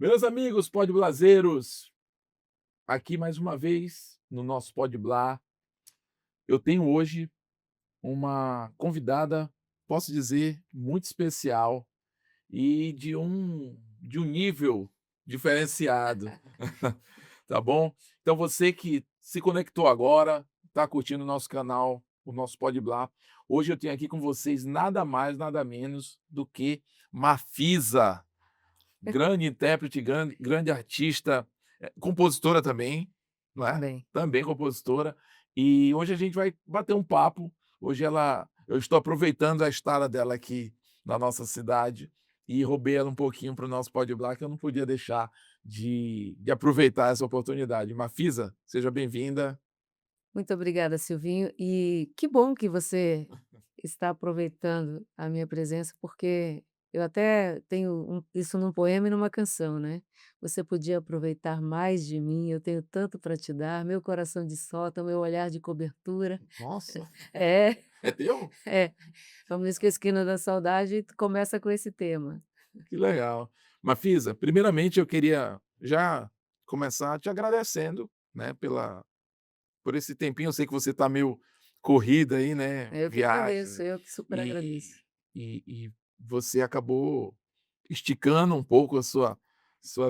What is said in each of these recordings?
Meus amigos podblazeiros, aqui mais uma vez no nosso Podblá. Eu tenho hoje uma convidada, posso dizer, muito especial e de um nível diferenciado, tá bom? Então você que se conectou agora, está curtindo o nosso canal, o nosso Podblá, hoje eu tenho aqui com vocês nada mais, nada menos do que Mafisa. Grande intérprete, grande artista, compositora também, não é, Também. também compositora. E hoje a gente vai bater um papo. Hoje eu estou aproveitando a estada dela aqui na nossa cidade e roubei ela um pouquinho para o nosso Pode Blá, que eu não podia deixar de aproveitar essa oportunidade. Mafisa, seja bem-vinda. Muito obrigada, Silvinho. E que bom que você está aproveitando a minha presença, porque eu até tenho isso num poema e numa canção, né? Você podia aproveitar mais de mim, eu tenho tanto para te dar, meu coração de sótão, meu olhar de cobertura. Nossa, É, é teu? é. Vamos ver que a Esquina da Saudade começa com esse tema. Que legal. Mafisa, primeiramente eu queria já começar te agradecendo, né, por esse tempinho. Eu sei que você está meio corrida aí, né, Eu que agradeço, viagem, eu que super e agradeço. e você acabou esticando um pouco a sua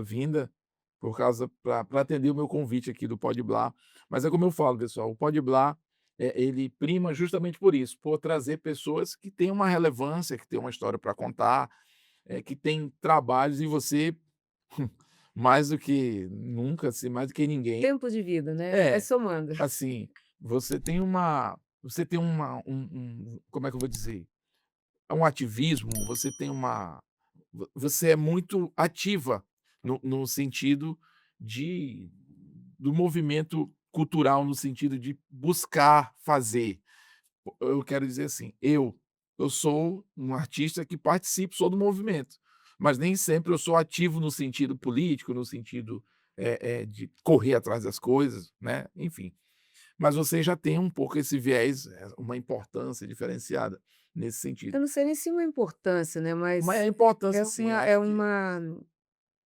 vinda por causa para atender o meu convite aqui do Pode Blá. Mas é como eu falo, pessoal, o Pode Blá, ele prima justamente por isso, por trazer pessoas que têm uma relevância, que têm uma história para contar, que têm trabalhos, e você, mais do que nunca, assim, mais do que ninguém, Tempo de vida, né? Vai é, somando. assim, você tem uma como é que eu vou dizer? É um ativismo, você tem uma você é muito ativa no sentido de do movimento cultural, no sentido de buscar fazer. Eu quero dizer assim, eu sou um artista que participo, sou do movimento, mas nem sempre eu sou ativo no sentido político, no sentido, de correr atrás das coisas, né, enfim. Mas você já tem um pouco esse viés, uma importância diferenciada nesse Eu sentido. não sei nem se uma importância, né, Mas é mas importância é sim, eu uma acho é que uma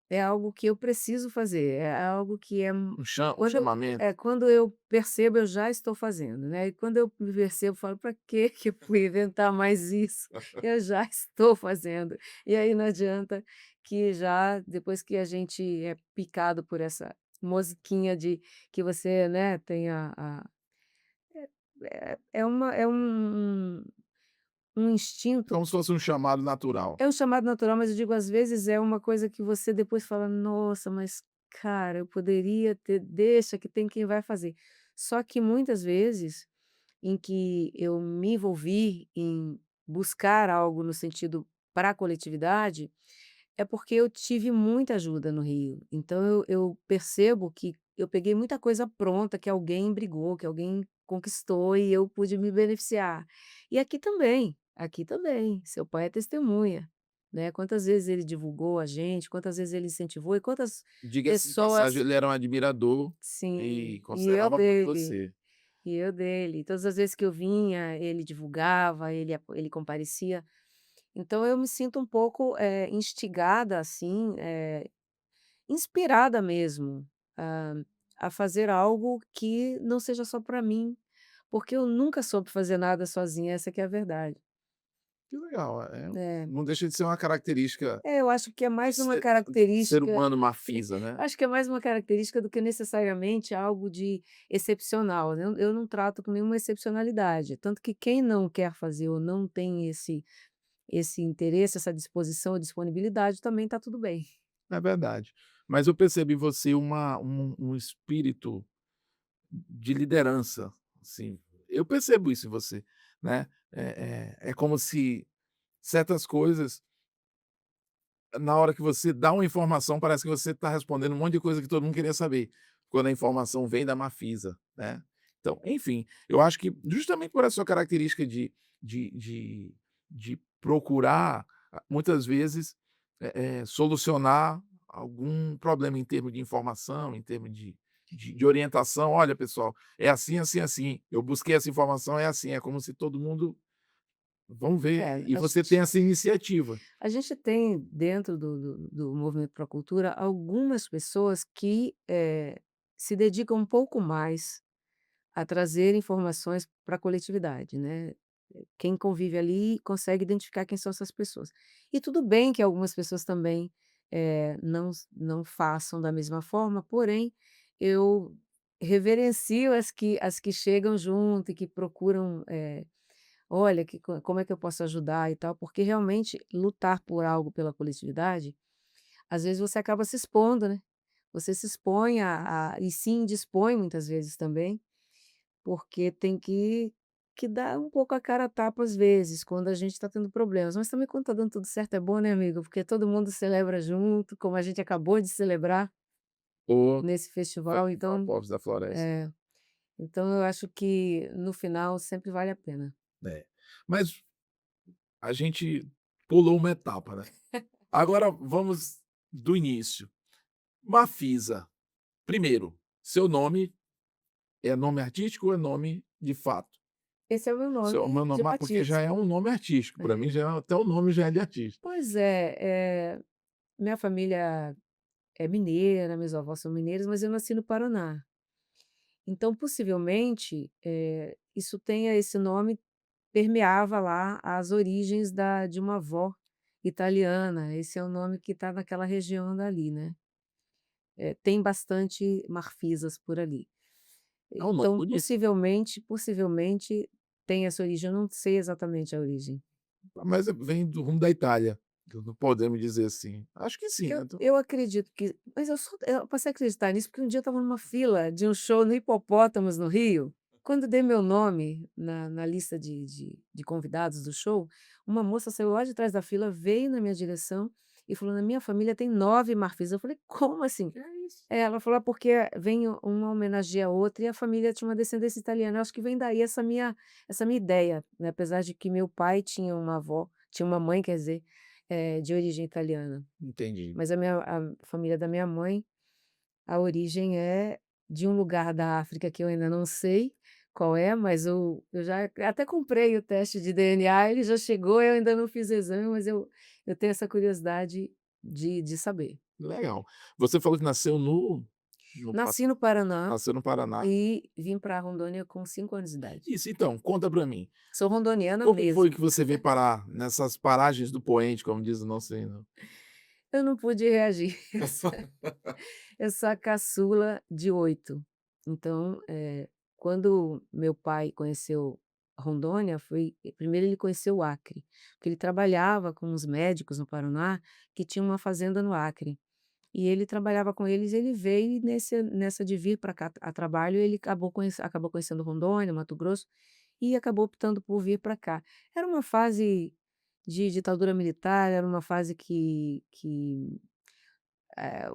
é algo que eu preciso fazer, é algo que um quando eu chamamento. quando eu percebo, eu já estou fazendo, né, e quando eu me percebo, eu falo: "Pra que que eu fui inventar mais isso? Eu já estou fazendo". E aí não adianta que já depois que a gente é picado por essa mosquinha de que você, né, tem a um instinto. Como se fosse um chamado natural. É um chamado natural, mas eu digo, às vezes é uma coisa que você depois fala: "Nossa, mas cara, eu poderia ter deixa que tem quem vai fazer". Só que muitas vezes, em que eu me envolvi em buscar algo no sentido para a coletividade, é porque eu tive muita ajuda no Rio. Então eu percebo que eu peguei muita coisa pronta, que alguém brigou, que alguém conquistou e eu pude me beneficiar. E aqui também, seu pai é testemunha, né, quantas vezes ele divulgou a gente, quantas vezes ele incentivou e quantas Diga-se de passagem, pessoas. ele era um admirador e Sim, e eu considerava muito dele. você. E eu dele. Todas as vezes que eu vinha, ele divulgava, ele comparecia. Então eu me sinto um pouco, instigada, assim, inspirada mesmo, a fazer algo que não seja só para mim, porque eu nunca soube fazer nada sozinha, essa que é a verdade. Que legal, É. não deixa de ser uma característica É, eu acho que é de mais uma ser característica. humano Mafisa, né. Acho que é mais uma característica do que necessariamente algo de excepcional, né, eu não trato com nenhuma excepcionalidade, tanto que quem não quer fazer ou não tem esse interesse, essa disposição ou disponibilidade, também está tudo bem. É verdade. Mas eu percebi em você um espírito de liderança, assim, eu percebo isso em você, né. É como se certas coisas, na hora que você dá uma informação, parece que você está respondendo um monte de coisa que todo mundo queria saber, quando a informação vem da Mafisa, né. Então, enfim, eu acho que justamente por essa sua característica de de de procurar, muitas vezes, solucionar algum problema em termos de informação, em termos de orientação. "Olha pessoal, é assim, assim, assim, eu busquei essa informação, é assim", é como se todo mundo Vamos ver, É, e você tem essa iniciativa. a gente tem dentro do Movimento Pro Cultura algumas pessoas que, se dedicam um pouco mais a trazer informações para a coletividade, né. Quem convive ali consegue identificar quem são essas pessoas. E tudo bem que algumas pessoas também, não façam da mesma forma, porém, eu reverencio as que chegam junto e que procuram, "Olha, como é que eu posso ajudar e tal", porque realmente lutar por algo pela coletividade, às vezes você acaba se expondo, né. Você se expõe e se indispõe muitas vezes também, porque tem que dar um pouco a cara a tapa às vezes, quando a gente está tendo problemas, mas também quando está dando tudo certo é bom, né, amigo, porque todo mundo celebra junto, como a gente acabou de celebrar O nesse festival, Festival então Povos da Floresta. é, então eu acho que no final sempre vale a pena. É. Mas a gente pulou uma etapa, né. Agora vamos do início. Mafisa, primeiro, seu nome é nome artístico ou é nome de fato? Esse é o meu Seu nome meu de nome porque já é batismo. um nome artístico, para mim já até o nome já é de artista. Pois é, minha família é mineira, meus avós são mineiros, mas eu nasci no Paraná. Então, possivelmente, isso tenha esse nome permeava lá as origens de uma avó italiana, esse é o nome que está naquela região dali, né. Tem bastante Marfisas por ali. É um nome Então, bonito, possivelmente tem essa origem, eu não sei exatamente a origem. mas vem do rumo da Itália, não podemos dizer assim. Acho que sim, né, Eu acredito que mas eu passei a acreditar nisso, porque um dia eu estava numa fila de um show no Hipopótamos, no Rio, quando dei meu nome na lista de convidados do show, uma moça saiu lá de trás da fila, veio na minha direção e falou: "Na minha família tem 9 Marfis", eu falei: "Como assim?". que é isso. Ela falou: "É porque vem uma homenageia a outra e a família tinha uma descendência italiana", eu acho que vem daí essa minha ideia, né, apesar de que meu pai tinha uma mãe, quer dizer, de origem italiana. Entendi. Mas a família da minha mãe, a origem é de um lugar da África que eu ainda não sei qual é, mas eu já até comprei o teste de DNA, ele já chegou, eu ainda não fiz o exame, mas eu tenho essa curiosidade de saber. Legal. Você falou que nasceu no Pa Nasci no Paraná nasceu no Paraná. e vim para Rondônia com 5 anos de idade. Isso, então, conta pra mim, Sou rondoniana como foi mesmo. que você veio parar nessas paragens do poente, como diz o nosso hino? Eu não pude reagir, eu sou a caçula de 8. Então, quando meu pai conheceu Rondônia, primeiro ele conheceu o Acre, porque ele trabalhava com uns médicos no Paraná, que tinham uma fazenda no Acre. E ele trabalhava com eles, ele veio e nessa de vir para cá a trabalho, ele acabou conhecendo Rondônia, Mato Grosso, e acabou optando por vir para cá. Era uma fase de ditadura militar, era uma fase que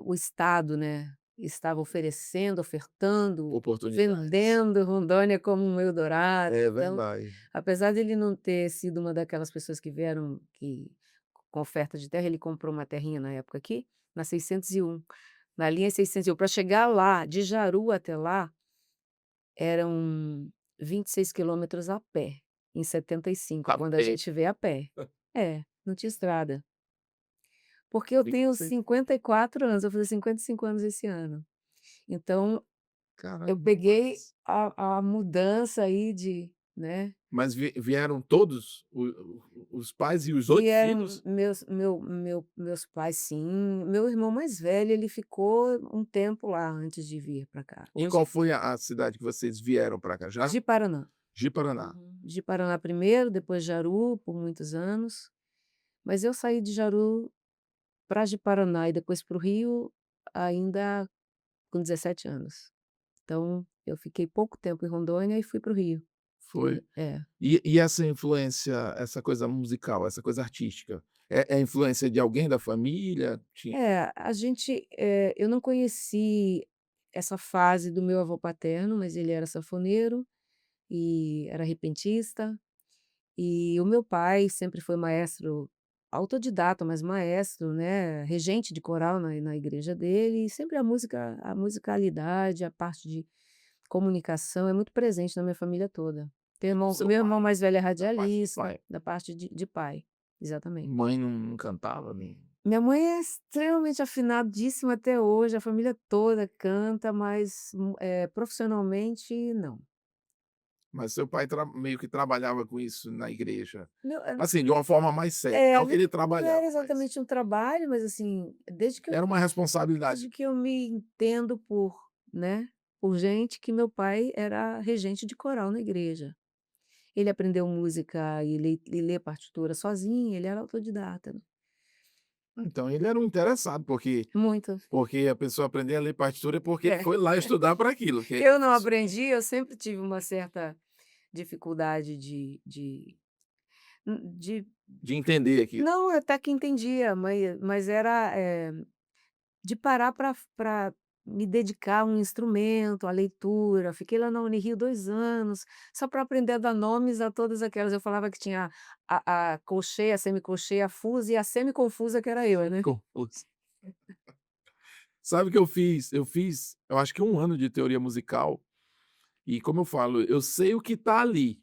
o Estado, né, estava oferecendo, ofertando, Oportunidades. vendendo Rondônia como um Eldorado. É Então, verdade. apesar de ele não ter sido uma daquelas pessoas que vieram com oferta de terra, ele comprou uma terrinha na época aqui, na 601, na linha 601. Para chegar lá, de Jaru até lá, eram 26 quilômetros a pé, em 75, A quando a pé, gente vê a pé. É, não tinha estrada. Porque eu tenho 26, 54 anos, eu vou fazer 55 anos esse ano. Então, eu caramba, peguei a mudança aí né, mas vieram todos os pais e os 8 vieram filhos? meus pais sim, meu irmão mais velho, ele ficou um tempo lá antes de vir para cá. E Hoje qual foi a cidade que vocês vieram para cá já? de Paraná. Ji-Paraná. Uhum. De Paraná primeiro, depois Jaru por muitos anos, mas eu saí de Jaru para Ji-Paraná e depois para o Rio ainda com 17 anos. Então, eu fiquei pouco tempo em Rondônia e fui para o Rio. Foi. É. E essa influência, essa coisa musical, essa coisa artística, é influência de alguém da família? Tinha A gente, eu não conheci essa fase do meu avô paterno, mas ele era sanfoneiro e era repentista, e o meu pai sempre foi maestro autodidata, mas maestro, né, regente de coral na igreja dele, e sempre a musicalidade, a parte de comunicação é muito presente na minha família toda. Teu do irmão seu meu pai, irmão mais velho é da parte do radialista, pai. da parte de pai, exatamente. Mãe não cantava nem Minha mãe é extremamente afinadíssima até hoje, a família toda canta, mas, profissionalmente não. mas seu pai meio que trabalhava com isso na igreja. Meu Assim, de uma forma mais séria, é, não que ele não era trabalhava, mas exatamente um trabalho, mas assim, era uma responsabilidade. desde que eu me entendo por, né, por gente, que meu pai era regente de coral na igreja. Ele aprendeu música e ler partitura sozinho, ele era autodidata, né. Então ele era um interessado, Muito. porque a pessoa aprender a ler partitura, é porque ele É. foi lá estudar para aquilo, que é Eu não isso, aprendi, eu sempre tive uma certa dificuldade de de entender aquilo. não, eu até que entendia, mas era, de parar para me dedicar a um instrumento, à leitura. Fiquei lá na Unirio 2 anos, só para aprender a dar nomes a todas aquelas. Eu falava que tinha a colcheia, a semicolcheia, a fusa e a semiconfusa que era eu, né. Confuso. Sabe o que eu fiz? Eu acho que 1 ano de teoria musical, e como eu falo, eu sei o que está ali,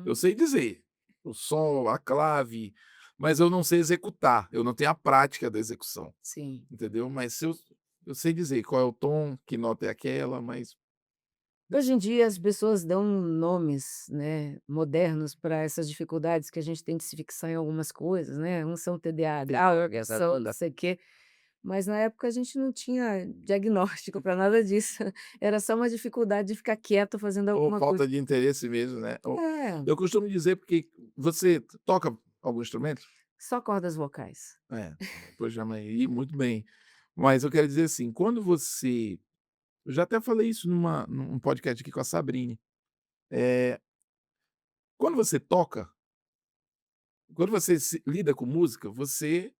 eu Uhum. sei dizer, o sol, a clave, mas eu não sei executar, eu não tenho a prática da execução, Sim. entendeu? Mas se eu sei dizer qual é o tom, que nota é aquela, mas Hoje em dia as pessoas dão nomes, né, modernos para essas dificuldades que a gente tem de se fixar em algumas coisas, né, uns são TDAH, outros são não sei o quê, mas na época a gente não tinha diagnóstico para nada disso, era só uma dificuldade de ficar quieto fazendo ou alguma coisa. falta de interesse mesmo, né? É, Eu costumo dizer porque você toca algum instrumento? só cordas vocais. É, pois já, mas muito bem. Mas eu quero dizer assim, quando você eu já até falei isso num podcast aqui com a Sabrine, eh, quando você toca, quando você lida com música, você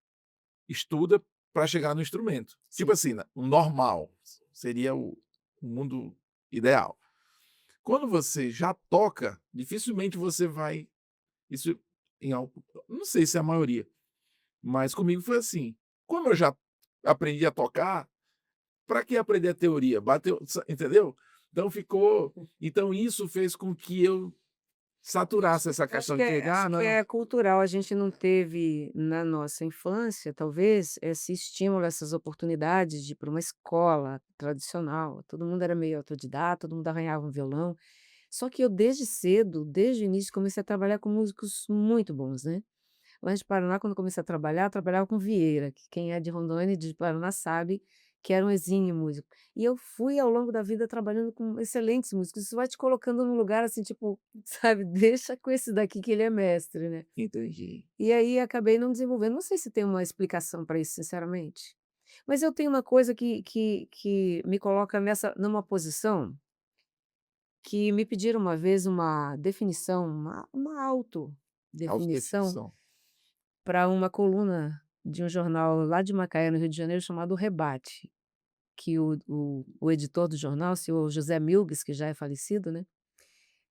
estuda para chegar no instrumento. Tipo Sim. assim, o normal, seria o mundo ideal. Quando você já toca, dificilmente você vai isso em algo não sei se é a maioria, mas comigo foi assim, como eu já aprendi a tocar, para que aprender a teoria? Bateu, entendeu? Então isso fez com que eu saturasse essa questão de que: Acho "Ah, que não". é cultural, a gente não teve na nossa infância, talvez, esse estímulo, essas oportunidades de ir para uma escola tradicional, todo mundo era meio autodidata, todo mundo arranhava um violão, só que eu desde cedo, desde o início, comecei a trabalhar com músicos muito bons, né. Lá de Paraná, quando eu comecei a trabalhar, eu trabalhava com Vieira, que quem é de Rondônia e de Paraná sabe que era um exímio músico. E eu fui ao longo da vida trabalhando com excelentes músicos, isso vai te colocando num lugar assim, tipo, sabe, deixa com esse daqui que ele é mestre, né. Entendi. E aí acabei não desenvolvendo, não sei se tem uma explicação para isso sinceramente, mas eu tenho uma coisa que me coloca numa posição que me pediram uma vez uma definição, uma autodefinição Autodefinição. para uma coluna de um jornal lá de Macaé, no Rio de Janeiro, chamado O Rebate, que o editor do jornal, o senhor José Milbes, que já é falecido, né,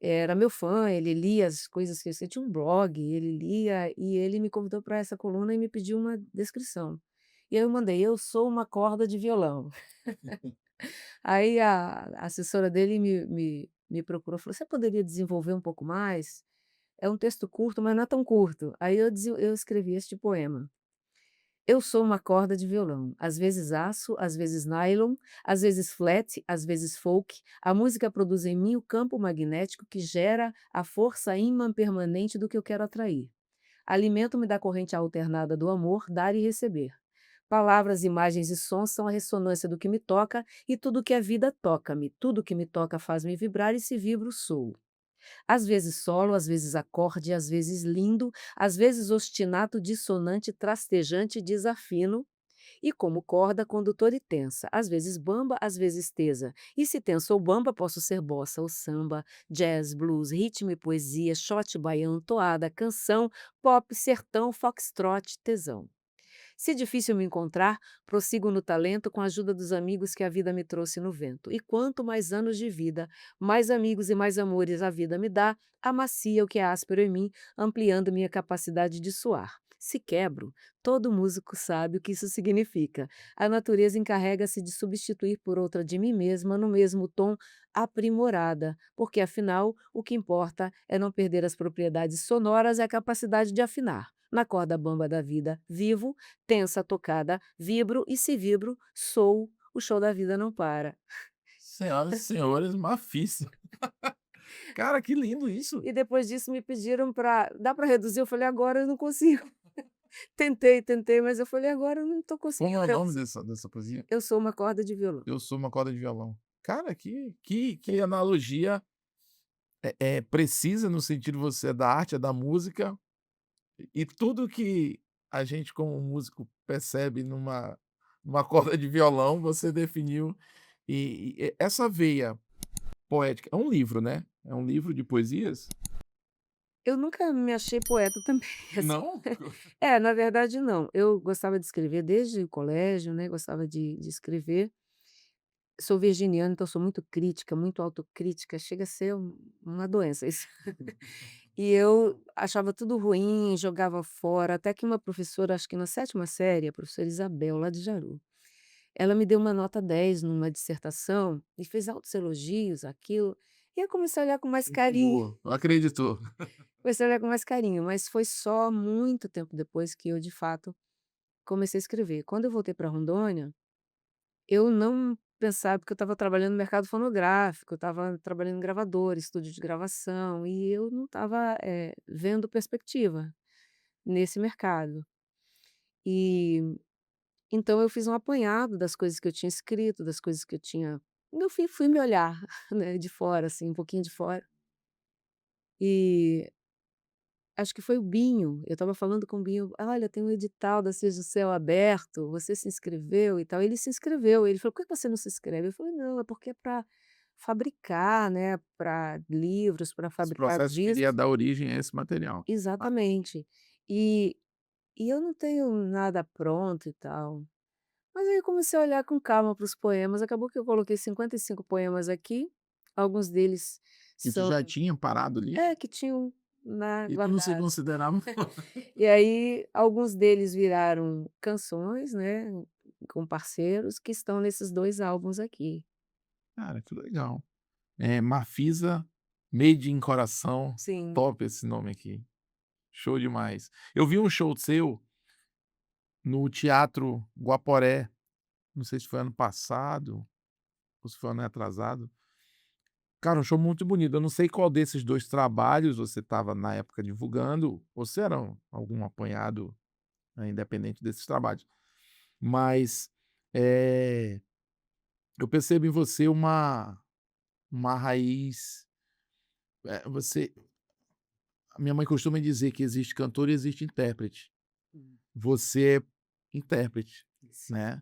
era meu fã, ele lia as coisas que eu tinha um blog, ele lia e ele me convidou para essa coluna e me pediu uma descrição. E aí eu mandei: "Eu sou uma corda de violão". Aí a assessora dele me procurou, falou: "Você poderia desenvolver um pouco mais? É um texto curto, mas não é tão curto". Aí eu escrevi este poema: "Eu sou uma corda de violão, às vezes aço, às vezes nylon, às vezes flat, às vezes folk. A música produz em mim o campo magnético que gera a força ímã permanente do que eu quero atrair. Alimento-me da corrente alternada do amor, dar e receber. Palavras, imagens e sons são a ressonância do que me toca, e tudo que é vida toca-me. Tudo que me toca faz-me vibrar, e se vibro, sou. Às vezes solo, às vezes acorde, às vezes lindo, às vezes ostinato, dissonante, trastejante, desafino, e como corda, condutora e tensa, às vezes bamba, às vezes tesa. E se tensa ou bamba, posso ser bossa ou samba, jazz, blues, ritmo e poesia, shot baiano, toada, canção, pop, sertão, foxtrot, tesão. Se difícil me encontrar, prossigo no talento com a ajuda dos amigos que a vida me trouxe no vento. E quanto mais anos de vida, mais amigos e mais amores a vida me dá, amacia o que é áspero em mim, ampliando minha capacidade de suar. Se quebro, todo músico sabe o que isso significa. A natureza encarrega-se de substituir por outra de mim mesma no mesmo tom, aprimorada, porque afinal o que importa é não perder as propriedades sonoras e a capacidade de afinar. Na corda bamba da vida, vivo, tensa a tocada, vibro e se vibro, sou, o show da vida não para. Senhoras e senhores, Mafisa. Cara, que lindo isso. E depois disso me pediram para dá para reduzir? Eu falei: "Agora eu não consigo". Tentei, tentei, mas eu falei: "Agora eu não estou Como é conseguindo". o nome dessa poesia? Eu sou uma corda de violão. Eu sou uma corda de violão. Cara, que analogia, precisa no sentido você é da arte, é da música, e tudo que a gente como músico percebe numa corda de violão, você definiu, e essa veia poética é um livro, né? É um livro de poesias? Eu nunca me achei poeta também, assim. Não? É, na verdade não. Eu gostava de escrever desde o colégio, né, gostava de escrever. Sou virginiana, então sou muito crítica, muito autocrítica, chega a ser uma doença isso. E eu achava tudo ruim, jogava fora, até que uma professora, acho que na sétima série, a professora Isabel, lá de Jaru, ela me deu uma nota 10 numa dissertação e fez altos elogios aquilo, e eu comecei a olhar com mais carinho, Boa, acreditou. comecei a olhar com mais carinho, mas foi só muito tempo depois que eu, de fato, comecei a escrever. Quando eu voltei para Rondônia, eu não pensava, porque eu estava trabalhando no mercado fonográfico, eu estava trabalhando em gravadora, estúdio de gravação, e eu não estava, vendo perspectiva nesse mercado. E então eu fiz um apanhado das coisas que eu tinha escrito, das coisas que eu tinha no fim fui me olhar, né, de fora, assim, um pouquinho de fora. E acho que foi o Binho, eu estava falando com o Binho: "Olha, tem um edital da Seja o Céu aberto, você se inscreveu e tal?" Ele se inscreveu, ele falou: "Por que você não se inscreve?" Eu falei: "Não, é porque é para fabricar, né, para livros, para Esse fabricar processo que iria discos". dar origem a esse material. Ah, Exatamente. E eu não tenho nada pronto e tal. Mas aí eu comecei a olhar com calma para os poemas, acabou que eu coloquei 55 poemas aqui, alguns deles e tu são já tinha parado ali? que tinham, né, E tu não se guardados. considerava E aí, alguns deles viraram canções, né, com parceiros que estão nesses 2 álbuns aqui. cara, que legal. Mafisa, Made in Coração, Sim. top esse nome aqui, show demais. Eu vi um show seu no Teatro Guaporé, não sei se foi ano passado ou se foi ano atrasado. Cara, um show muito bonito, eu não sei qual desses 2 trabalhos você estava na época divulgando, ou se era algum apanhado, independente desses trabalhos, mas, eh, eu percebo em você uma raiz, você a minha mãe costuma dizer que existe cantor e existe intérprete. Hum. Você é intérprete, Sim. né.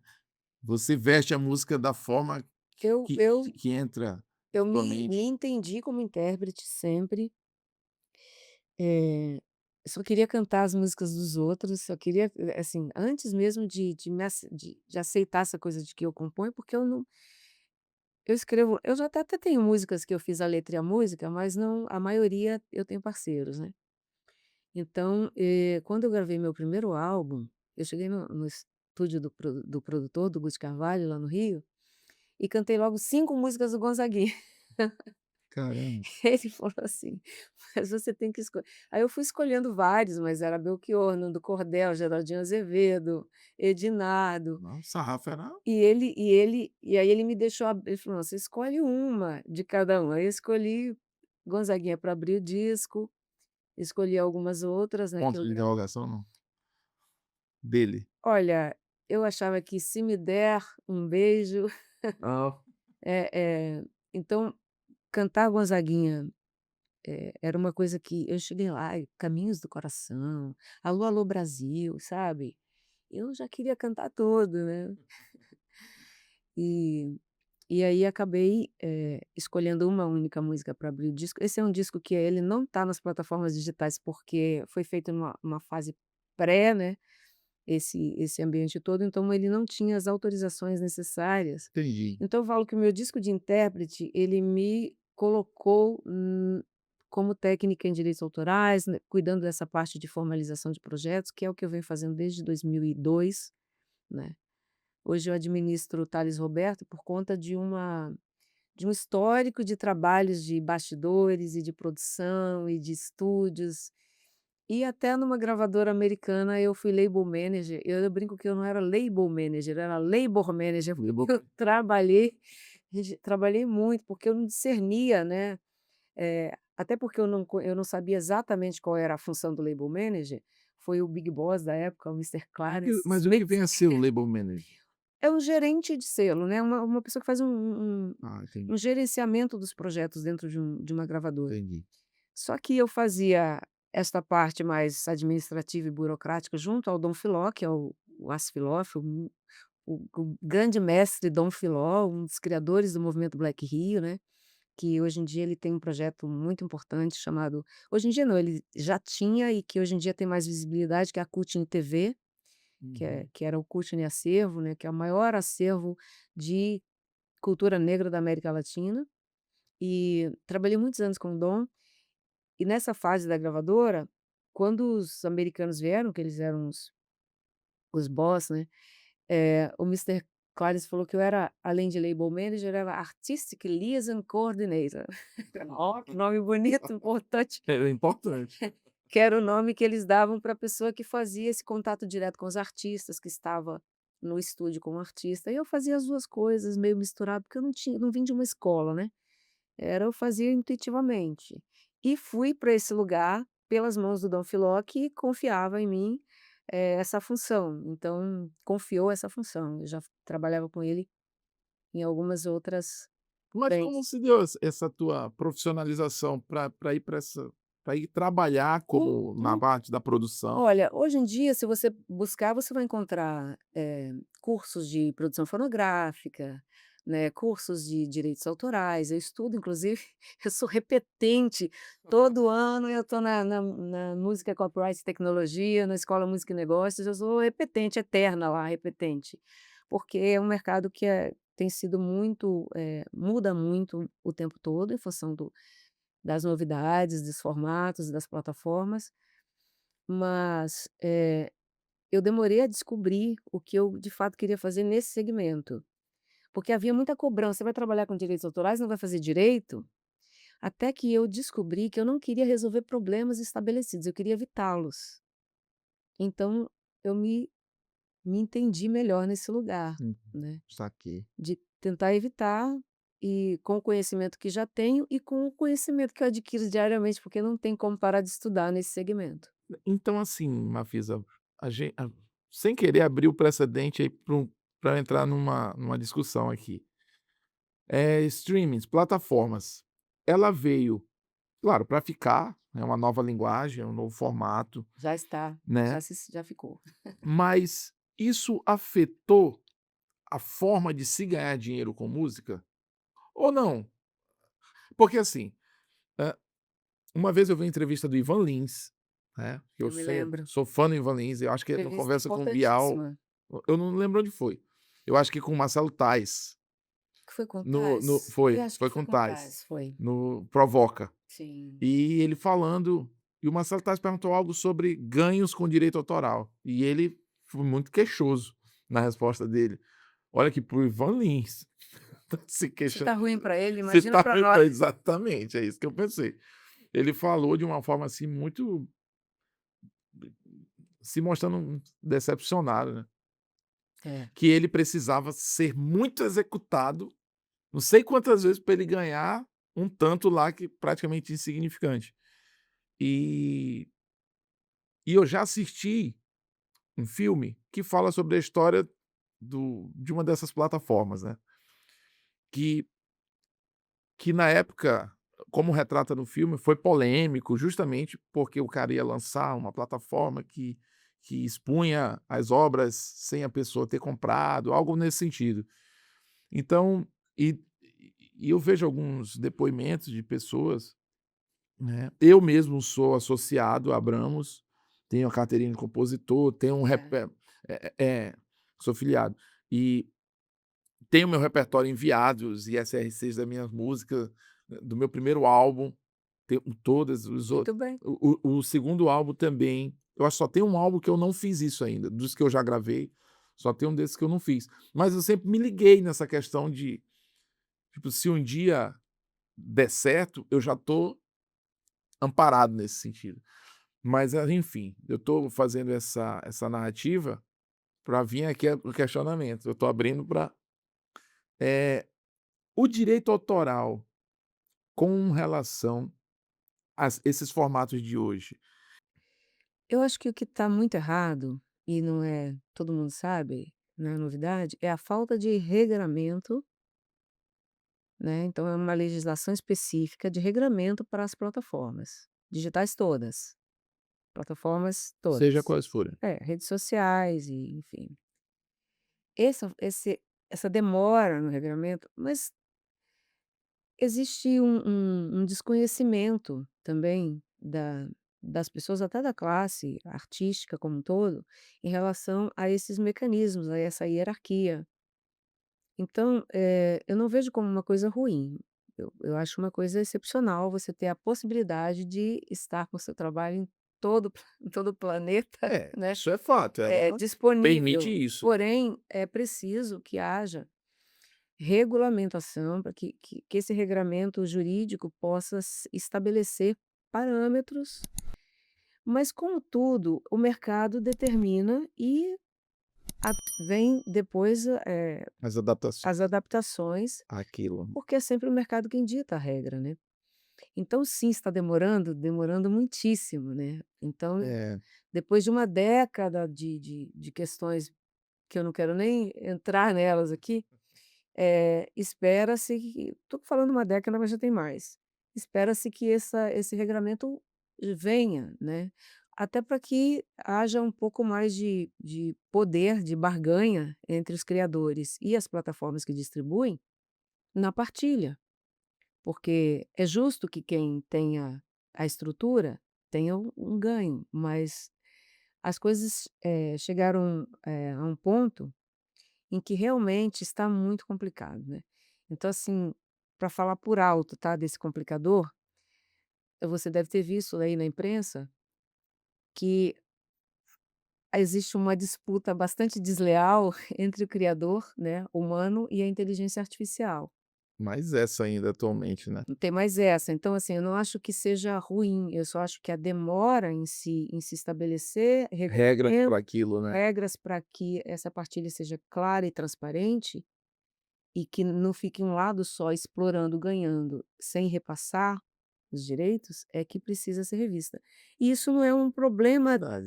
Você veste a música da forma Eu que eu que que entra eu sua me mente. entendi como intérprete sempre, só queria cantar as músicas dos outros, só queria, assim, antes mesmo de me ace de aceitar essa coisa de que eu componho, porque eu não eu escrevo eu já até tenho músicas que eu fiz a letra e a música, mas não a maioria eu tenho parceiros, né. Então, quando eu gravei meu primeiro álbum, eu cheguei no estúdio do produtor, do Guti Carvalho, lá no Rio, e cantei logo 5 músicas do Gonzaguinha. Caramba, Ele falou assim: "Mas você tem que escolher". Aí eu fui escolhendo vários, mas era Belchior, Nando Cordel, Geraldinho Azevedo, Edinardo, não, o sarrafo era e aí ele me deixou ele falou: "Não, você escolhe uma de cada um". Aí eu escolhi Gonzaguinha para abrir o disco, escolhi algumas outras, né, que ponto eu de gra interrogação não, dele. olha, eu achava que Se Me Der um Beijo, Ah, eh então cantar Gonzaguinha, era uma coisa que eu cheguei lá e Caminhos do Coração, Alô, Alô Brasil, sabe, eu já queria cantar tudo, né. E e aí acabei, escolhendo uma única música para abrir o disco. Esse é um disco que ele não está nas plataformas digitais, porque foi feito numa fase pré, né, esse ambiente todo, então ele não tinha as autorizações necessárias. entendi. Então eu falo que o meu disco de intérprete, ele me colocou, como técnica em direitos autorais, né, cuidando dessa parte de formalização de projetos, que é o que eu venho fazendo desde 2002, né. Hoje eu administro o Thales Roberto por conta de um histórico de trabalhos de bastidores e de produção e de estúdios, e até numa gravadora americana eu fui label manager. Eu brinco que eu não era label manager, eu era labor manager, porque Lembro. eu trabalhei muito, porque eu não discernia, né, até porque eu não sabia exatamente qual era a função do label manager. Foi o Big Boss da época, o Mister Clarence Mas o que Smith. vem a ser um label manager? É um gerente de selo, né, uma pessoa que faz Ah, entendi, um gerenciamento dos projetos dentro de uma gravadora. entendi. Só que eu fazia esta parte mais administrativa e burocrática junto ao Dom Filó, que é o Asfilófilo, o grande mestre Dom Filó, um dos criadores do movimento Black Rio, né, que hoje em dia ele tem um projeto muito importante chamado, hoje em dia não, ele já tinha e que hoje em dia tem mais visibilidade, que é a Cutting TV, Uhum. que era o Cutting Acervo, né, que é o maior acervo de cultura negra da América Latina. E trabalhei muitos anos com o Dom, e nessa fase da gravadora, quando os americanos vieram, que eles eram os boss, né, o Mister Clarence falou que eu era, além de label manager, era Artistic Liaison Coordinator. Ó, que nome bonito, importante, É importante. que era o nome que eles davam para a pessoa que fazia esse contato direto com os artistas, que estava no estúdio como artista, e eu fazia as 2 coisas meio misturado, porque eu não vim de uma escola, né. Eu fazia intuitivamente. E fui para esse lugar pelas mãos do Dom Filó, que confiava em mim, essa função. Então, confiou essa função. Eu já trabalhava com ele em algumas outras Mas como frentes. se deu essa tua profissionalização para ir para essa para ir trabalhar Um como na um parte da produção? Olha, hoje em dia, se você buscar, você vai encontrar, cursos de produção fonográfica, né, cursos de direitos autorais. Eu estudo, inclusive, eu sou repetente, todo ano eu estou na música copyright e tecnologia, na Escola Música e Negócios, eu sou repetente, eterna lá, repetente, porque é um mercado que tem sido muito, muda muito o tempo todo em função das novidades, dos formatos, das plataformas. Mas, eu demorei a descobrir o que eu de fato queria fazer nesse segmento, porque havia muita cobrança: "Você vai trabalhar com direitos autorais, não vai fazer direito?". Até que eu descobri que eu não queria resolver problemas estabelecidos, eu queria evitá-los. Então eu me entendi melhor nesse lugar, Uhum, né, saquei. de tentar evitar, e com o conhecimento que já tenho e com o conhecimento que eu adquiro diariamente, porque não tem como parar de estudar nesse segmento. Então assim, Mafisa, a gen a sem querer abrir o precedente aí para entrar numa discussão aqui. Streamings, plataformas, ela veio, claro, para ficar, é uma nova linguagem, é um novo formato, Já está, né, já ficou. mas isso afetou a forma de se ganhar dinheiro com música ou não? Porque assim, hã, uma vez eu vi uma entrevista do Ivan Lins, né, que eu Eu me lembro. sou fã do Ivan Lins, eu acho que na Entrevista conversa com o Bial, importantíssima. eu não lembro onde foi, eu acho que com o Marcelo Tais, Que foi com no Taz? Eu foi, acho que foi foi com com Tais, Taz, foi. no Provoca. Sim. E ele falando, e o Marcelo Tais perguntou algo sobre ganhos com direito autoral, e ele foi muito queixoso na resposta dele. Olha que para o Ivan Lins se Se queixa tá ruim para ele, se imagina tá para nós. exatamente, é isso que eu pensei. Ele falou de uma forma, assim, muito se mostrando decepcionado, né, É, que ele precisava ser muito executado, não sei quantas vezes para ele ganhar um tanto lá que praticamente insignificante. E eu já assisti um filme que fala sobre a história de uma dessas plataformas, né, que na época, como retrata no filme, foi polêmico, justamente porque o cara ia lançar uma plataforma que expunha as obras sem a pessoa ter comprado, algo nesse sentido. Então, e eu vejo alguns depoimentos de pessoas, né, eu mesmo sou associado à Abramos, tenho a carteirinha de compositor, tenho um é. sou filiado. E tenho meu repertório enviado, os ISRCs da minha música, do meu primeiro álbum, tenho todas os Muito outros. bem. O segundo álbum também, eu acho que só tem um álbum que eu não fiz isso ainda, dos que eu já gravei, só tem um desses que eu não fiz. Mas eu sempre me liguei nessa questão de, tipo, se um dia der certo, eu já tô amparado nesse sentido. Mas, enfim, eu tô fazendo essa narrativa para vir aqui o questionamento. Eu tô abrindo para o direito autoral com relação a esses formatos de hoje. Eu acho que o que está muito errado, e não é todo mundo sabe, não é novidade, é a falta de regramento, né, então é uma legislação específica de regramento para as plataformas, digitais todas, plataformas Seja todas. quais forem. É, redes sociais e enfim. Essa demora no regramento, mas existe um desconhecimento também das pessoas, até da classe artística como um todo, em relação a esses mecanismos, a essa hierarquia. Então, eu não vejo como uma coisa ruim. Eu acho uma coisa excepcional você ter a possibilidade de estar com o seu trabalho em todo em todo o planeta, É, né, isso é fato, ela permite disponível. isso. Porém, é preciso que haja regulamentação para que esse regramento jurídico possa estabelecer parâmetros, mas como tudo, o mercado determina e vem depois As adaptações as adaptações, àquilo. porque é sempre o mercado quem dita a regra, né. Então sim, está demorando, demorando muitíssimo, né. Então, É, depois de uma década de questões que eu não quero nem entrar nelas aqui. Espera-se que estou falando uma década, mas já tem mais. Espera-se que esse regramento venha, né, até para que haja um pouco mais de poder de barganha entre os criadores e as plataformas que distribuem na partilha, porque é justo que quem tenha a estrutura tenha um ganho, mas as coisas, chegaram, a um ponto em que realmente está muito complicado, né. Então assim, para falar por alto, tá, desse complicador, você deve ter visto aí na imprensa que existe uma disputa bastante desleal entre o criador, né, humano e a inteligência artificial. mais essa ainda atualmente, né. Não tem mais essa, então assim, eu não acho que seja ruim, eu só acho que a demora em se estabelecer Regras regulamento, para aquilo, né. regras para que essa partilha seja clara e transparente. E que não fique um lado só explorando, ganhando, sem repassar os direitos, é que precisa ser revista. E isso Verdade.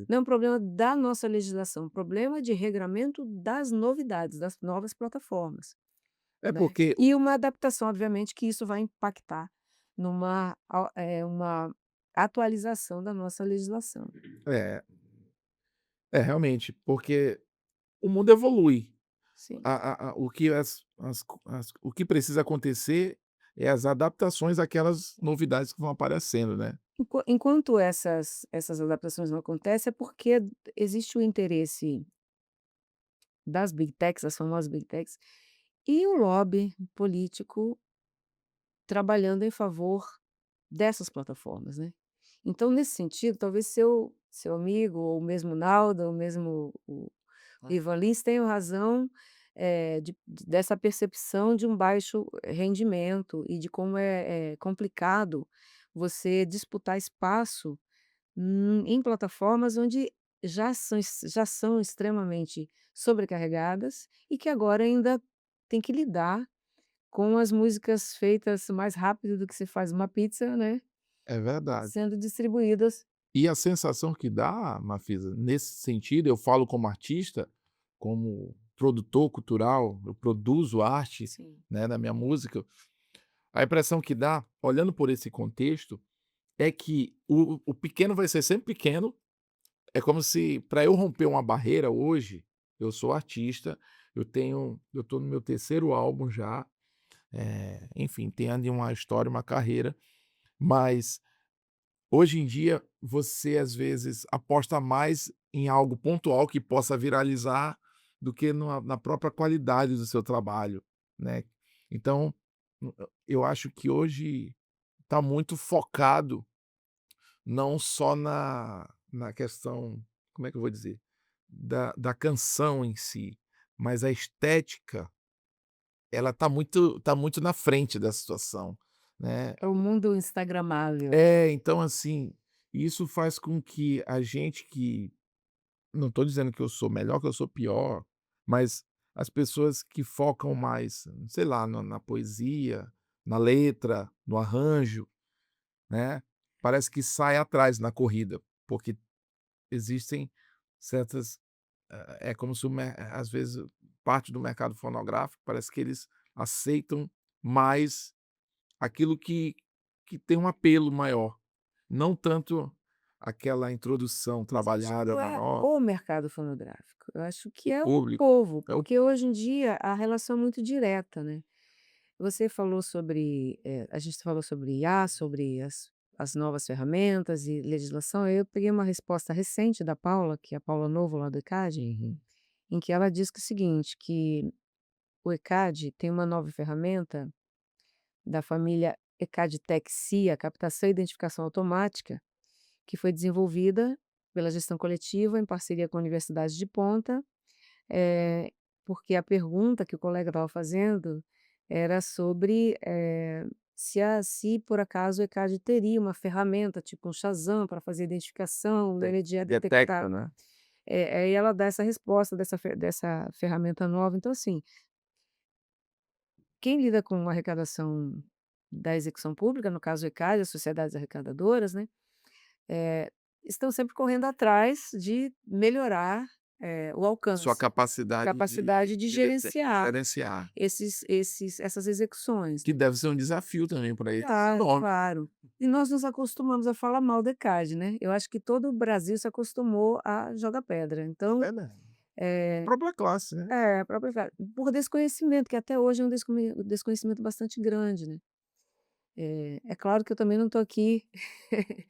não é um problema da nossa legislação, é um problema de regramento das novidades, das novas plataformas, É né. porque E uma adaptação, obviamente, que isso vai impactar uma atualização da nossa legislação. é, realmente, porque o mundo evolui. Sim. O que o que precisa acontecer é as adaptações àquelas novidades que vão aparecendo, né. Enquanto essas adaptações não acontecem, é porque existe o interesse das big techs, as famosas big techs, e o lobby político trabalhando em favor dessas plataformas, né. Então, nesse sentido, talvez seu amigo ou mesmo o Naldo ou mesmo o Ivan Lins tenham razão, dessa percepção de um baixo rendimento e de como é complicado você disputar espaço em plataformas onde já são extremamente sobrecarregadas e que agora ainda tem que lidar com as músicas feitas mais rápido do que se faz uma pizza, né, É verdade. sendo distribuídas. E a sensação que dá, Mafisa, nesse sentido, eu falo como artista, como produtor cultural, eu produzo arte, Sim. né, na minha música, a impressão que dá, olhando por esse contexto, é que o pequeno vai ser sempre pequeno, é como se para eu romper uma barreira hoje, eu sou artista, eu estou no meu terceiro álbum já, enfim, tenho ali uma história, uma carreira, mas hoje em dia, você às vezes aposta mais em algo pontual que possa viralizar, do que na própria qualidade do seu trabalho, né. Então, eu acho que hoje tá muito focado não só na questão, como é que eu vou dizer, da canção em si, mas a estética, ela tá muito na frente da situação, né. É o mundo instagramável. Então assim, isso faz com que a gente que, não estou dizendo que eu sou melhor, que eu sou pior, mas as pessoas que focam mais, sei lá, na poesia, na letra, no arranjo, né, parece que sai atrás na corrida, porque existem certas, é como se às vezes parte do mercado fonográfico parece que eles aceitam mais aquilo que tem um apelo maior, não tanto aquela introdução Mas eu acho que trabalhada não na é nota, o mercado fonográfico, eu acho que o é o público, povo, é o porque hoje em dia a relação é muito direta, né. Você falou sobre, a gente falou sobre IA, sobre as novas ferramentas e legislação, eu peguei uma resposta recente da Paula, que é a Paula Novo lá do ECAD, uhum, em que ela diz que o seguinte, que o ECAD tem uma nova ferramenta da família ECAD Tech CIA, captação e identificação automática, que foi desenvolvida pela gestão coletiva em parceria com universidades de ponta, eh, porque a pergunta que o colega estava fazendo era sobre, se por acaso o ECAD teria uma ferramenta, tipo um Shazam para fazer identificação, de ele ia detecta, detectar, né. aí ela dá essa resposta dessa ferramenta nova. Então assim, quem lida com arrecadação da execução pública, no caso o ECAD, as sociedades arrecadadoras, né, eh, estão sempre correndo atrás de melhorar, o Sua alcance, capacidade capacidade de gerenciar gerenciar, essas execuções. que deve ser um desafio também para eles Ah, enorme. claro. E nós nos acostumamos a falar mal do ECAD, né. Eu acho que todo o Brasil se acostumou a jogar pedra. Então, É verdade. eh Própria classe, né, a própria por desconhecimento, que até hoje é um desconhecimento bastante grande, né. É claro que eu também não estou aqui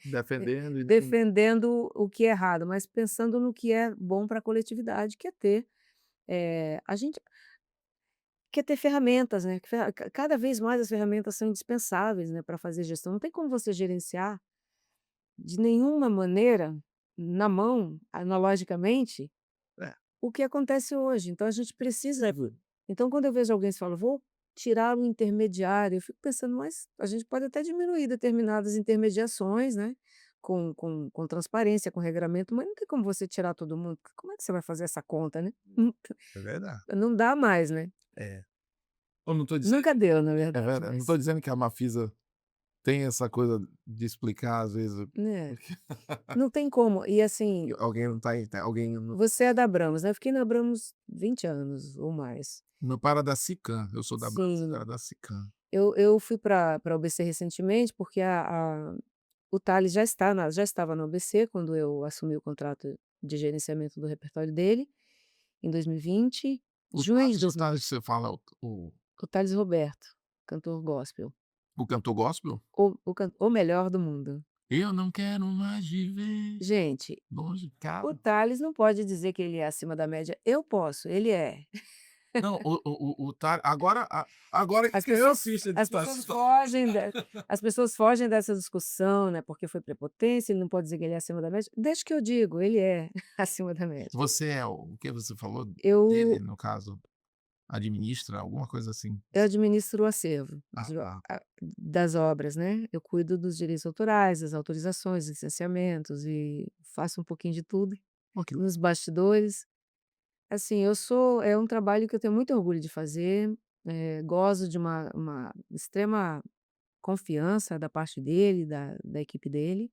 defendendo e nem defendendo o que é errado, mas pensando no que é bom para a coletividade, que é ter, a gente quer ter ferramentas, né, que cada vez mais as ferramentas são indispensáveis, né, para fazer gestão. Não tem como você gerenciar de nenhuma maneira, na mão, analogicamente, é, o que acontece hoje. Então a gente precisa então quando eu vejo alguém que fala: "Vou tirar o intermediário", eu fico pensando: "Mas a gente pode até diminuir determinadas intermediações, né, com transparência, com regramento, mas não tem como você tirar todo mundo, porque como é que você vai fazer essa conta, né?" é verdade. Não dá mais, né. É. Eu não estou dizendo, Nunca deu, na é verdade, verdade, não mas, estou dizendo que a Mafisa tem essa coisa de explicar às vezes, né, porque não tem como. E assim, alguém não tá enten alguém não você é da Abrams, né, eu fiquei na Abrams 20 anos ou mais. não para da Sicam, eu sou da Brás, Sim. era da Sicam. Eu fui para a UBC recentemente, porque o Thales já estava na UBC quando eu assumi o contrato de gerenciamento do repertório dele, em 2020, junho de O 2000, Thales você fala o o Thales Roberto, cantor gospel, o cantor gospel? o melhor do mundo. Eu não quero mais viver Gente, longe de o casa. Thales não pode dizer que ele é acima da média, eu posso, ele é. Não, o Thales agora As que eu pessoas assisto ele as tá pessoas fogem de as pessoas fogem dessa discussão, né, porque foi prepotência, ele não pode dizer que ele é acima da média. Deixa que eu digo, ele é acima da média. você é o que você falou dele, Eu no caso, administra alguma coisa assim? eu administro o acervo Ah, tá. das obras, né, eu cuido dos direitos autorais, das autorizações, licenciamentos e faço um pouquinho de tudo Pô, que nos bastidores. Assim, eu sou é um trabalho que eu tenho muito orgulho de fazer, gozo de uma extrema confiança da parte dele, da equipe dele.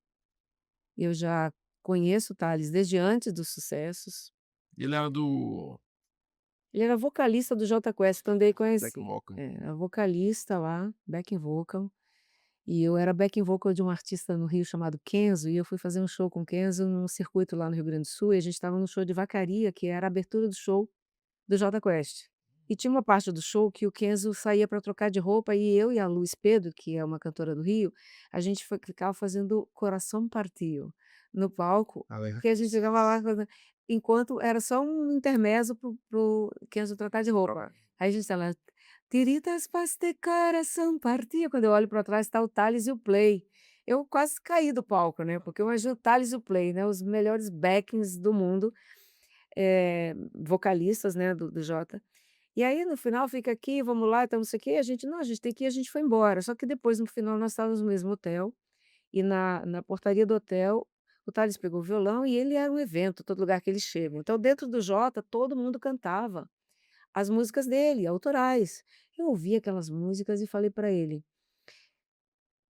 Eu já conheço o Thales desde antes dos sucessos. ele era do Ele era vocalista do Jota Quest, então daí Black conheci. Vocal. Era vocalista lá, backing vocal, e eu era backing vocal de um artista no Rio chamado Kenzo, e eu fui fazer um show com o Kenzo num circuito lá no Rio Grande do Sul, e a gente estava num show de Vacaria, que era a abertura do show do Jota Quest. E tinha uma parte do show que o Kenzo saía para trocar de roupa e eu e a Luz Pedro, que é uma cantora do Rio, a gente ficava fazendo Coração Partiu no palco, Ah, legal. porque a gente ficava lá enquanto era só um intermezzo para o Kenzo trocar de roupa. Aí a gente estava lá Tiritas paste coração partia, quando eu olho para trás está o Thales e o Play. Eu quase caí do palco, né, porque eu imagino o Thales e o Play, né, os melhores backings do mundo, vocalistas, né, do Jota. E aí no final fica aqui, vamos lá, então não sei o quê, a gente: "Não, a gente tem que ir", a gente foi embora, só que depois no final nós estávamos no mesmo hotel, e na portaria do hotel, o Thales pegou o violão e ele era um evento, todo lugar que eles chegam. Então dentro do Jota todo mundo cantava as músicas dele, autorais. Eu ouvi aquelas músicas e falei para ele: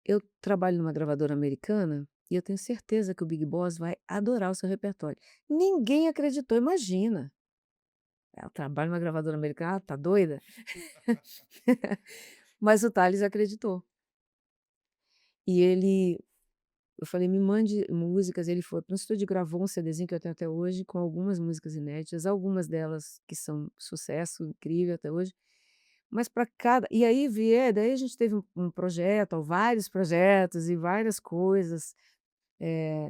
"Eu trabalho numa gravadora americana e eu tenho certeza que o Big Boss vai adorar o seu repertório". Ninguém acreditou, imagina. "Eu trabalho numa gravadora americana", "Ah, tá doida?". Mas o Thales acreditou. E ele eu falei: "Me mande músicas", ele foi para o estúdio e gravou um CDzinho que eu tenho até hoje, com algumas músicas inéditas, algumas delas que são sucesso incrível até hoje, mas para cada e aí daí a gente teve um projeto, ou vários projetos e várias coisas,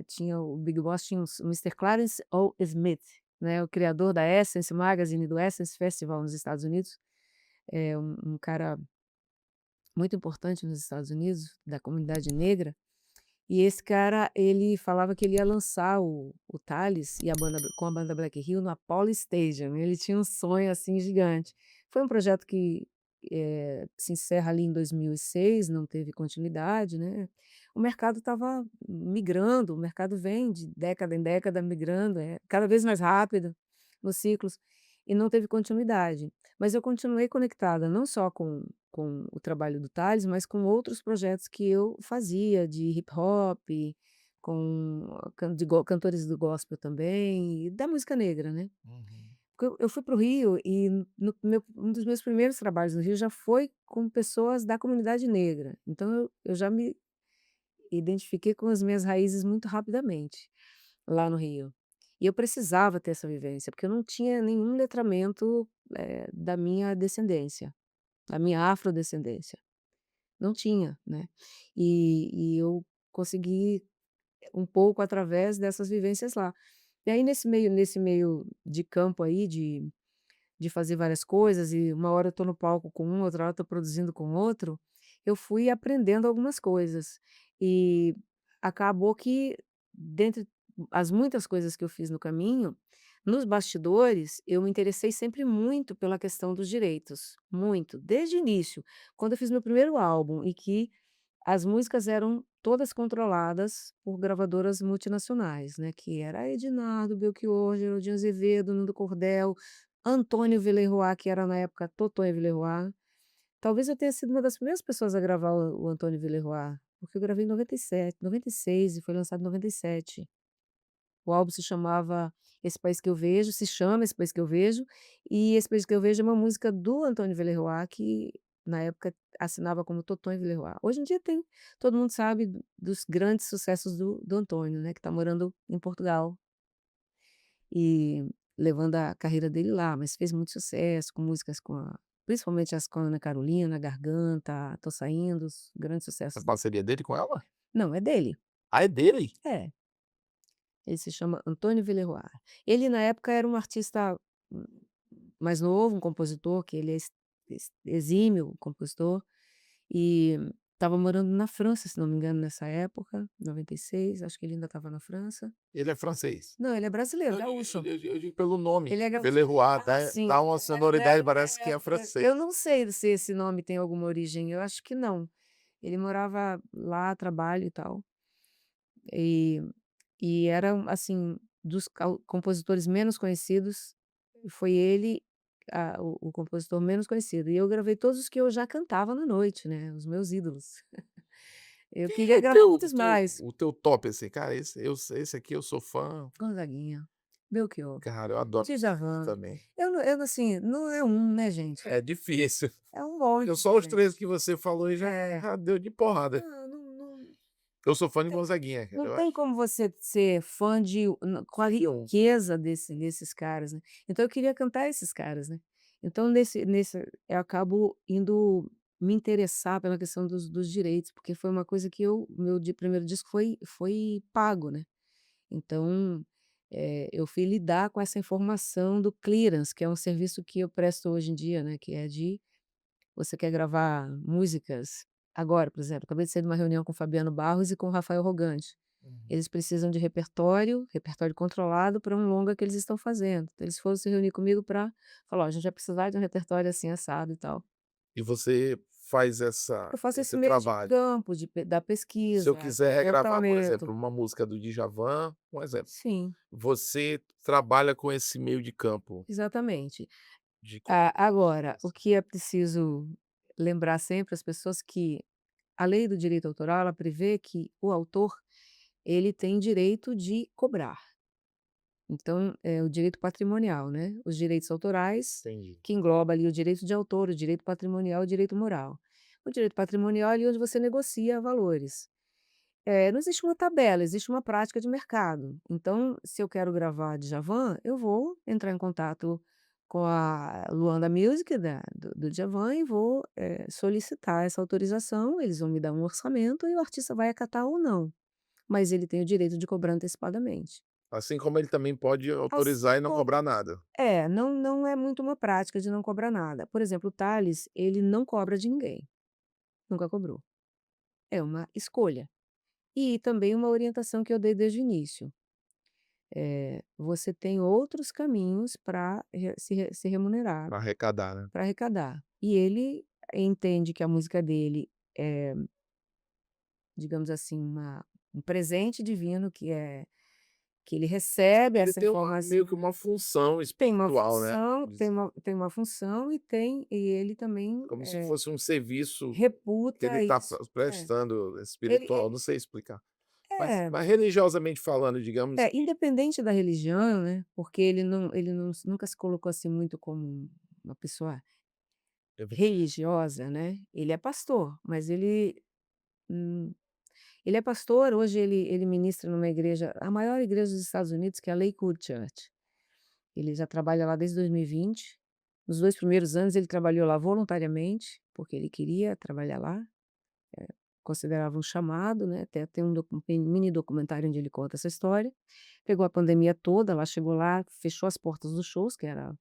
tinha o Big Boss tinha o Mister Clarence O. Smith, né, o criador da Essence Magazine, do Essence Festival nos Estados Unidos, é um cara muito importante nos Estados Unidos, da comunidade negra. E esse cara, ele falava que ele ia lançar o Thales e a banda com a banda Black Hill no Apollo Stadium, ele tinha um sonho, assim, gigante. Foi um projeto que, se encerra ali em 2006, não teve continuidade, né. O mercado estava migrando, o mercado vem de década em década migrando, cada vez mais rápido nos ciclos, e não teve continuidade. Mas eu continuei conectada não só com o trabalho do Thales, mas com outros projetos que eu fazia de hip hop, com cantores do gospel também, e da música negra, né. Uhum. Porque eu fui para o Rio e no meu um dos meus primeiros trabalhos no Rio já foi com pessoas da comunidade negra, então eu já me identifiquei com as minhas raízes muito rapidamente, lá no Rio. E eu precisava ter essa vivência, porque eu não tinha nenhum letramento, da minha descendência, da minha afrodescendência. Não tinha, né. E eu consegui um pouco através dessas vivências lá. E aí nesse meio de campo aí de fazer várias coisas e uma hora eu estou no palco com um, outra hora eu estou produzindo com outro, eu fui aprendendo algumas coisas. E acabou que dentre as muitas coisas que eu fiz no caminho, nos bastidores, eu me interessei sempre muito pela questão dos direitos, muito, desde o início. Quando eu fiz meu primeiro álbum e que as músicas eram todas controladas por gravadoras multinacionais, né, que era a Ednardo, Belchior, Geraldinho Azevedo, Nando Cordel, Antônio Villerroy, que era na época Totonho Villerroy. Talvez eu tenha sido uma das primeiras pessoas a gravar o Antônio Villerroy, porque eu gravei em 97, 96 e foi lançado em 97. O álbum se chamava Esse País que eu Vejo, se chama Esse País que eu Vejo, e Esse País que eu Vejo é uma música do Antônio Villerroy, que na época assinava como Totonho Villerroy. Hoje em dia tem todo mundo sabe dos grandes sucessos do Antônio, né, que está morando em Portugal, e levando a carreira dele lá, mas fez muito sucesso com músicas principalmente as com a Ana Carolina, Garganta, Tô Saindo, os grandes A sucessos dele. parceria dele com ela? Não, é dele. Ah, é dele? É. Ele se chama Antônio Villerroy. Ele na época era um artista, hum, mais novo, um compositor que ele é exímio compositor, e estava morando na França, se não me engano, nessa época, 96, acho que ele ainda estava na França. Ele é francês? Não, ele é brasileiro, Não, gaúcho. eu digo pelo nome, Ele é gaúcho. Beleroy, Ah, dá sim. uma sonoridade, parece que é francês. Eu não sei se esse nome tem alguma origem, eu acho que não. Ele morava lá a trabalho e tal. E era, assim, dos compositores menos conhecidos, foi ele, o compositor menos conhecido. E eu gravei todos os que eu já cantava na noite, né, os meus ídolos. Eu Quem é queria o gravar teu o muitos teu mais. o teu top, assim? Cara, esse aqui eu sou fã, Gonzaguinha, Belchior, cara, eu adoro Djavan. também. Eu não assim, não é um, né, gente, É difícil, é um porque monte, só os 3 gente. que você falou aí É. já deu de porrada. Não Eu sou fã de Gonzaguinha, cara, não eu tem acho como você ser fã com a Sion. riqueza desses caras, né. Então eu queria cantar esses caras, né. Então nesse eu acabo indo me interessar pela questão dos direitos, porque foi uma coisa que meu primeiro disco foi pago, né. Então, eu fui lidar com essa informação do clearance, que é um serviço que eu presto hoje em dia, né, que é de você quer gravar músicas agora, por exemplo, acabei de sair de uma reunião com o Fabiano Barros e com o Rafael Rogante. Uhum. Eles precisam de repertório controlado para um longa que eles estão fazendo. Então eles foram se reunir comigo para falar: "Ó, a gente vai precisar de um repertório assim assado e tal". E você faz essa Eu faço esse esse meio de trabalho. campo da Se eu pesquisa, do quiser regravar, por exemplo, levantamento. uma música do Djavan, um exemplo, Sim, você trabalha com esse meio de campo exatamente. de Agora, o comunicação. que é preciso lembrar sempre as pessoas que a lei do direito autoral, ela prevê que o autor, ele tem direito de cobrar. Então, é o direito patrimonial, né, os direitos autorais, Entendi. que engloba ali o direito de autor, o direito patrimonial e o direito moral. O direito patrimonial é ali onde você negocia valores. Não existe uma tabela, existe uma prática de mercado. Então, se eu quero gravar Djavan, eu vou entrar em contato com a Luanda Music do Djavan e vou, solicitar essa autorização, eles vão me dar um orçamento e o artista vai acatar ou não, mas ele tem o direito de cobrar antecipadamente. Assim como ele também pode Aos autorizar e não po cobrar nada. não é muito uma prática de não cobrar nada. Por exemplo, o Tales, ele não cobra de ninguém, nunca cobrou. É uma escolha. E também uma orientação que eu dei desde o início. Você tem outros caminhos para se remunerar, Para arrecadar, né. para arrecadar. E ele entende que a música dele é, digamos assim, um presente divino que ele recebe Ele essa tem uma meio informação. que uma função Tem uma espiritual, né, função, diz tem uma função e ele também, como se fosse um serviço que ele reputa está isso. prestando Ele espiritual, não sei explicar. é, Mas religiosamente falando, digamos que independente da religião, né, porque ele não nunca se colocou assim muito como uma pessoa religiosa, né, ele é pastor, mas hum, ele é pastor, hoje ele ministra numa igreja, a maior igreja dos Estados Unidos, que é a Lakewood Church. Ele já trabalha lá desde 2020. Nos 2 primeiros anos ele trabalhou lá voluntariamente, porque ele queria trabalhar lá, considerava um chamado, né, até tem um mini documentário onde ele conta essa história. Pegou a pandemia toda, lá chegou lá, fechou as portas dos shows, que era,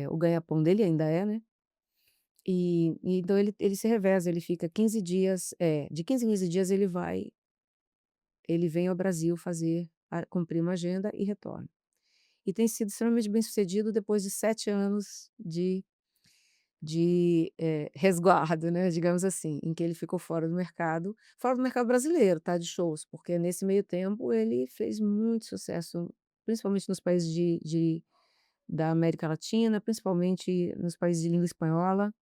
o ganha-pão dele, ainda é, né. E então ele se reveza, ele fica 15 dias, de 15 em 15 dias ele vem ao Brasil cumprir uma agenda e retorna. E tem sido extremamente bem-sucedido depois de 7 anos de resguardo, né, digamos assim, em que ele ficou fora do mercado brasileiro, tá, de shows, porque nesse meio tempo ele fez muito sucesso, principalmente nos países da América Latina, principalmente nos países de língua espanhola.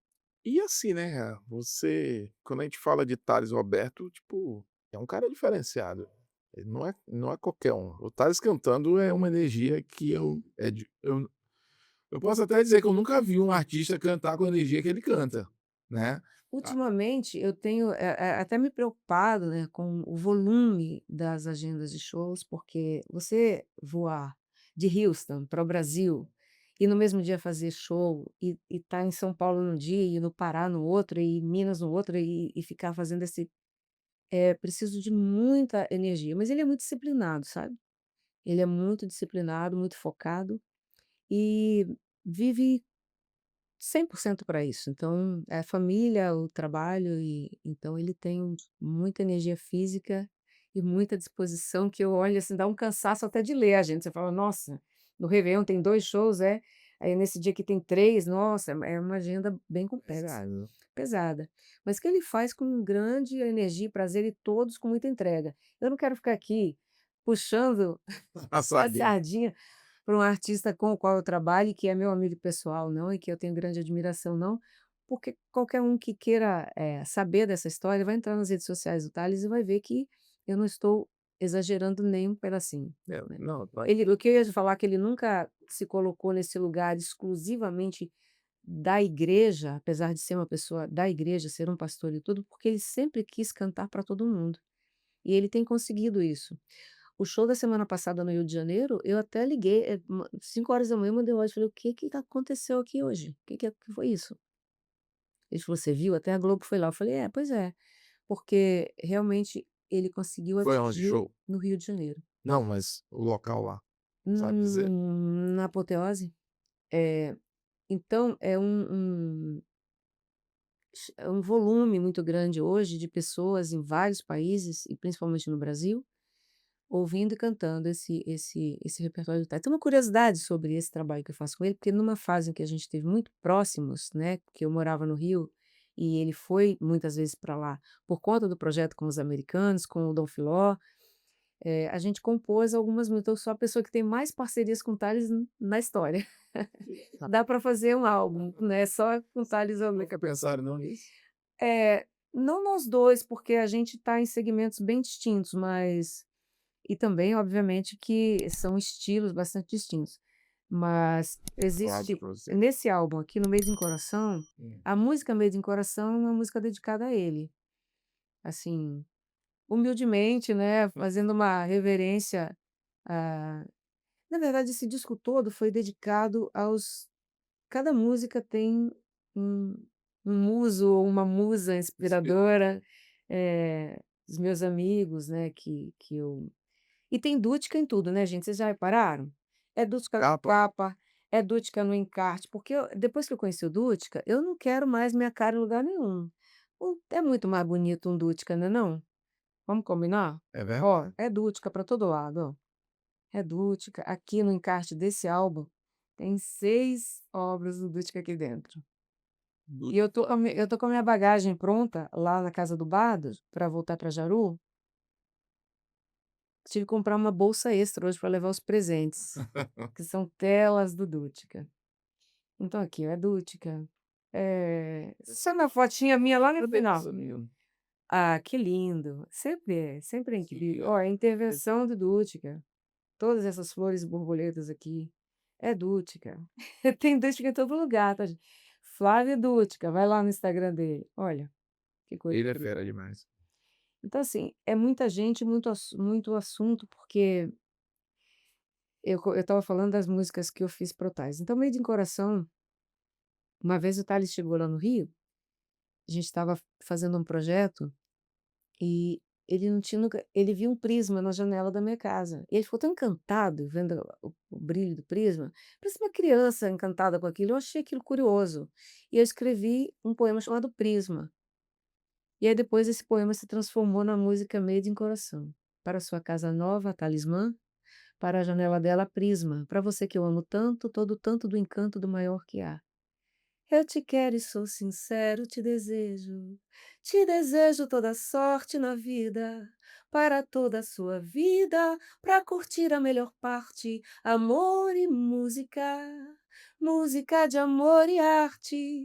e assim, né, você quando a gente fala de Thales Roberto, tipo, é um cara diferenciado. Ele não é qualquer um. O Thales cantando é uma energia que eu posso até dizer que eu nunca vi um artista cantar com a energia que ele canta, né. Ah, Ultimamente eu tenho, até me preocupado, né, com o volume das agendas de shows, porque você voar de Houston para o Brasil e no mesmo dia fazer show e estar em São Paulo num dia e no Pará no outro e em Minas no outro e ficar fazendo preciso de muita energia, mas ele é muito disciplinado, sabe. Ele é muito disciplinado, muito focado e vive 100% para isso. Então, é a família, o trabalho e então ele tem muita energia física e muita disposição que eu olho, assim, dá um cansaço até de ler a gente, você fala: "Nossa, no réveillon tem 2 shows, é, aí nesse dia aqui tem 3, nossa, é uma agenda bem complexa, pesado. pesada". Mas que ele faz com grande energia e prazer e todos com muita entrega. Eu não quero ficar aqui puxando A a sardinha. sardinha para um artista com o qual eu trabalho e que é meu amigo pessoal, não, e que eu tenho grande admiração, não, porque qualquer um que queira, saber dessa história vai entrar nas redes sociais do Thales e vai ver que eu não estou exagerando nem um pedacinho, É, né. não, O que eu ia falar que ele nunca se colocou nesse lugar exclusivamente da igreja, apesar de ser uma pessoa da igreja, ser um pastor e tudo, porque ele sempre quis cantar para todo mundo, e ele tem conseguido isso. O show da semana passada no Rio de Janeiro, eu até liguei, 5 horas da manhã, mandei um áudio, falei: "O que que aconteceu aqui hoje? Que foi isso?". Ele falou: "Você viu? Até a Globo foi lá". Eu falei: "É, pois é", porque realmente ele conseguiu foi onde o atingir show? no Rio de Janeiro. Não, mas o local lá, sabe dizer? Na Apoteose. Eh, então é um volume muito grande hoje de pessoas em vários países, e principalmente no Brasil, ouvindo e cantando esse repertório do Tati. Tem uma curiosidade sobre esse trabalho que eu faço com ele, porque numa fase em que a gente esteve muito próximos, né, que eu morava no Rio, e ele foi muitas vezes para lá, por conta do projeto com os americanos, com o Dom Filó, a gente compôs algumas músicas. Eu sou a pessoa que tem mais parcerias com o Thales na história. Dá para fazer um álbum, né, só com o Thales Almeida. Nunca pensaram não nisso? Não nós 2, porque a gente está em segmentos bem distintos, mas e também, obviamente, que são estilos bastante distintos. Mas Claro existe pra você. nesse álbum aqui, no Made in Coração, Hum. a música Made in Coração é uma música dedicada a ele. Assim, humildemente, né, fazendo uma reverência a na verdade, esse disco todo foi dedicado aos cada música tem um um muso ou uma musa inspiradora, dos meus amigos, né, que eu e tem Dútica em tudo, né, gente, vocês já repararam? É Dútica na Capa? capa, é Dútica no encarte, porque depois que eu conheci o Dútica, eu não quero mais minha cara em lugar nenhum. É muito mais bonito um Dútica, não é não? Vamos combinar? É Ó, verdade. é Dútica para todo lado, ó. É Dútica. Aqui no encarte desse álbum, tem 6 obras do Dútica aqui dentro. E eu tô com a minha bagagem pronta lá na casa do Bardos, para voltar para Jaru. Tive que comprar uma bolsa extra hoje para levar os presentes, que são telas do Dútica. Então aqui, ó, é Dútica. Só na fotinha minha lá no Cadê final. essa menina? Ah, que lindo. Sempre é incrível. Ó, a intervenção do Dútica. Todas essas flores e borboletas aqui. É Dútica. Tem Dútica em todo lugar, tá, gente. Flávio Dútica, vai lá no Instagram dele. Olha, que coisa Ele é incrível. fera demais. Então, assim, é muita gente, muito assunto, porque eu estava falando das músicas que eu fiz para o Thales. Então, Made in Coração, uma vez o Thales chegou lá no Rio, a gente estava fazendo um projeto e ele não tinha nunca ele viu um prisma na janela da minha casa. E ele ficou tão encantado vendo o brilho do prisma, parece uma criança encantada com aquilo, eu achei aquilo curioso. E eu escrevi um poema chamado Prisma. E aí depois esse poema se transformou na música Made in Coração. Para sua casa nova, talismã, para a janela dela, prisma, para você que eu amo tanto, todo o tanto do encanto do maior que há. Eu te quero e sou sincero, te desejo toda sorte na vida, para toda a sua vida, para curtir a melhor parte, amor e música, música de amor e arte,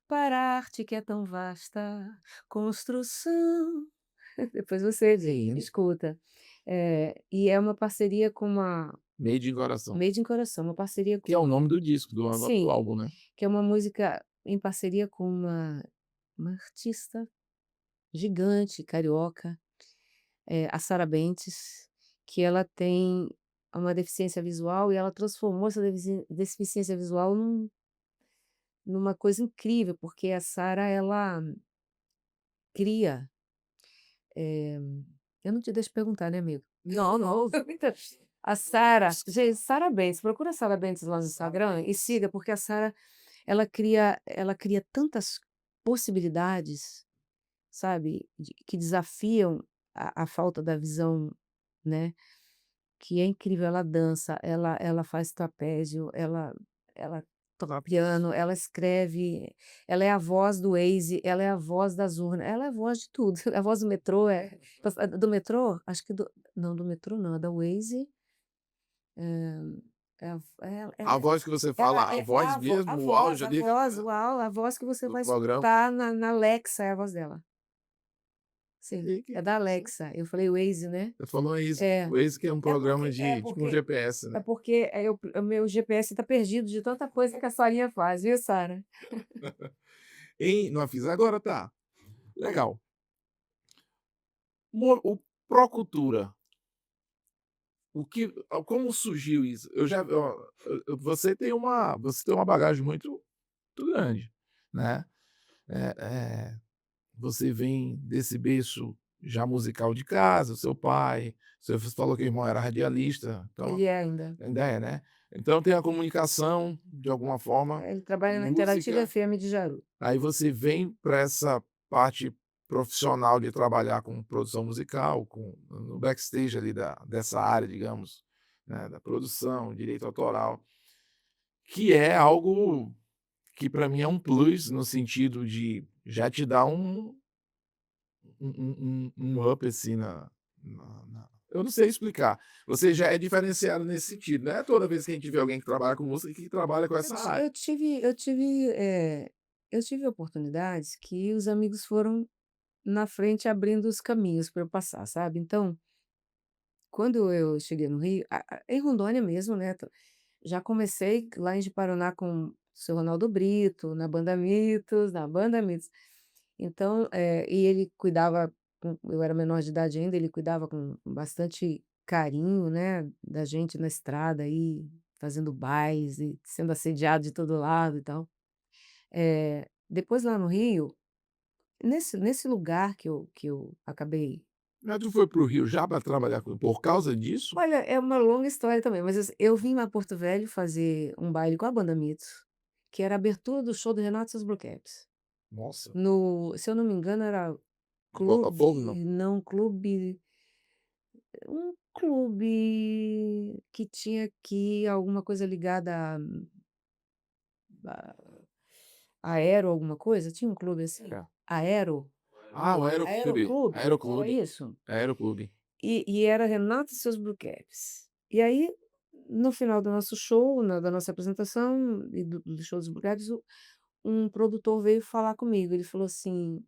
para a arte que é tão vasta, construção. Depois você Sim. escuta. E é uma parceria com uma Made in Coração. Made in Coração, uma parceria Que é o com nome do disco, do sim, álbum, né. que é uma música em parceria com uma artista gigante carioca, a Sara Bentes, que ela tem uma deficiência visual e ela transformou essa deficiência visual numa coisa incrível, porque a Sara ela cria, eh, eu não te deixo perguntar, né, amigo? Não, não. A Sara, gente, Sara Bentes, procura a Sara Bentes lá no Instagram e siga, porque a Sara, ela cria tantas possibilidades, sabe, que desafiam a falta da visão, né, que é incrível. Ela dança, ela faz trapézio, ela toca piano, ela escreve, ela é a voz do Waze, ela é a voz das urnas, ela é a voz de tudo. A voz do metrô do metrô? Acho que não, do metrô não, é da Waze. É a A voz que você ela fala, a é voz a mesmo, o voz, áudio a ali voz, uau, a voz que você do vai programa. escutar na Alexa, é a voz dela. Sim, E que é da Alexa. Eu falei Waze, né? você falou isso, É. esse que é um É programa porque é de tipo um porque GPS, é né. porque, o meu GPS tá perdido de tanta coisa que a Sarinha faz, viu, Sara? Não fiz, agora tá. Legal. O Procultura, como surgiu isso? Eu já ó, você tem uma bagagem muito grande, né. Eh eh, Você vem desse berço já musical de casa, o seu pai, você falou que o irmão era radialista, então Ele é ainda. ainda é, né. Então tem a comunicação, de alguma forma, Ele trabalha na Interativa música, FM de Jaru. aí você vem para essa parte profissional de trabalhar com produção musical, com no backstage ali dessa área, digamos, né, da produção, direito autoral, que é algo que para mim é um plus no sentido de já te dá um up assim na eu não sei explicar. Você já é diferenciado nesse sentido, não é toda vez que a gente vê alguém que trabalha com música que trabalha com Eu essa ti área. eu tive oportunidades que os amigos foram na frente abrindo os caminhos para eu passar, sabe. Então, quando eu cheguei no Rio, em Rondônia mesmo, né, já comecei lá em Ji-Paraná com o seu Ronaldo Brito, na banda Mitos. Então, e ele cuidava eu era menor de idade ainda, ele cuidava com bastante carinho, né, da gente na estrada aí, fazendo bailes e sendo assediado de todo lado e tal. Depois lá no Rio, nesse lugar que eu acabei. Mas tu foi para o Rio já para trabalhar com por causa disso? Olha, é uma longa história também, mas assim, eu vim a Porto Velho fazer um baile com a banda Mitos, que era a abertura do show do Renato e seus Blue Caps. Nossa, No Se eu não me engano era Botafogo não? um clube que tinha aqui alguma coisa ligada a Aero alguma coisa, tinha um clube assim? É. Aero? Ah, o Aeroclube, Aeroclube? Era Aeroclube, isso? Aeroclube. E era Renato e seus Blue Caps. E aí, no final do nosso show, da nossa apresentação e do show dos Blue Caps, um produtor veio falar comigo, ele falou assim: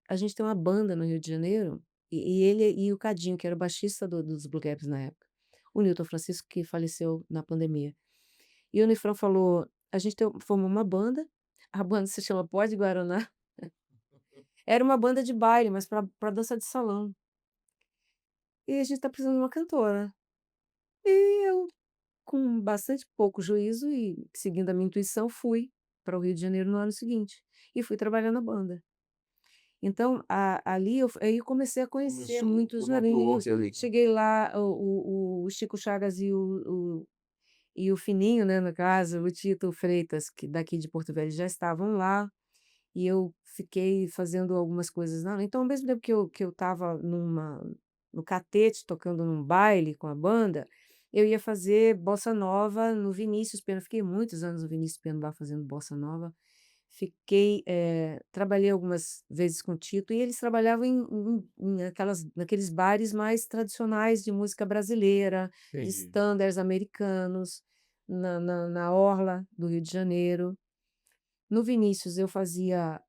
"A gente tem uma banda no Rio de Janeiro", e ele e o Cadinho, que era o baixista dos Blue Caps na época, o Newton Francisco, que faleceu na pandemia. E o Nifrão falou: "A gente formou uma banda, a banda se chama Pó de Guaraná". Era uma banda de baile, mas para dança de salão. "E a gente tá precisando de uma cantora". E eu, com bastante pouco juízo e seguindo a minha intuição, fui para o Rio de Janeiro no ano seguinte, e fui trabalhar na banda. Então, ali aí eu comecei a conhecer Começou o muitos network gringos, ali. cheguei lá, o Chico Chagas e o Fininho, né, no caso, o Tito Freitas, que daqui de Porto Velho, já estavam lá, e eu fiquei fazendo algumas coisas lá. Então, ao mesmo tempo que eu estava no Catete, tocando num baile com a banda, eu ia fazer bossa nova no Vinícius Pena. Fiquei muitos anos no Vinícius Pena Bar fazendo bossa nova. Trabalhei algumas vezes com o Tito, e eles trabalhavam naqueles bares mais tradicionais de música brasileira, de Entendi. standards americanos, na orla do Rio de Janeiro. No Vinícius eu fazia,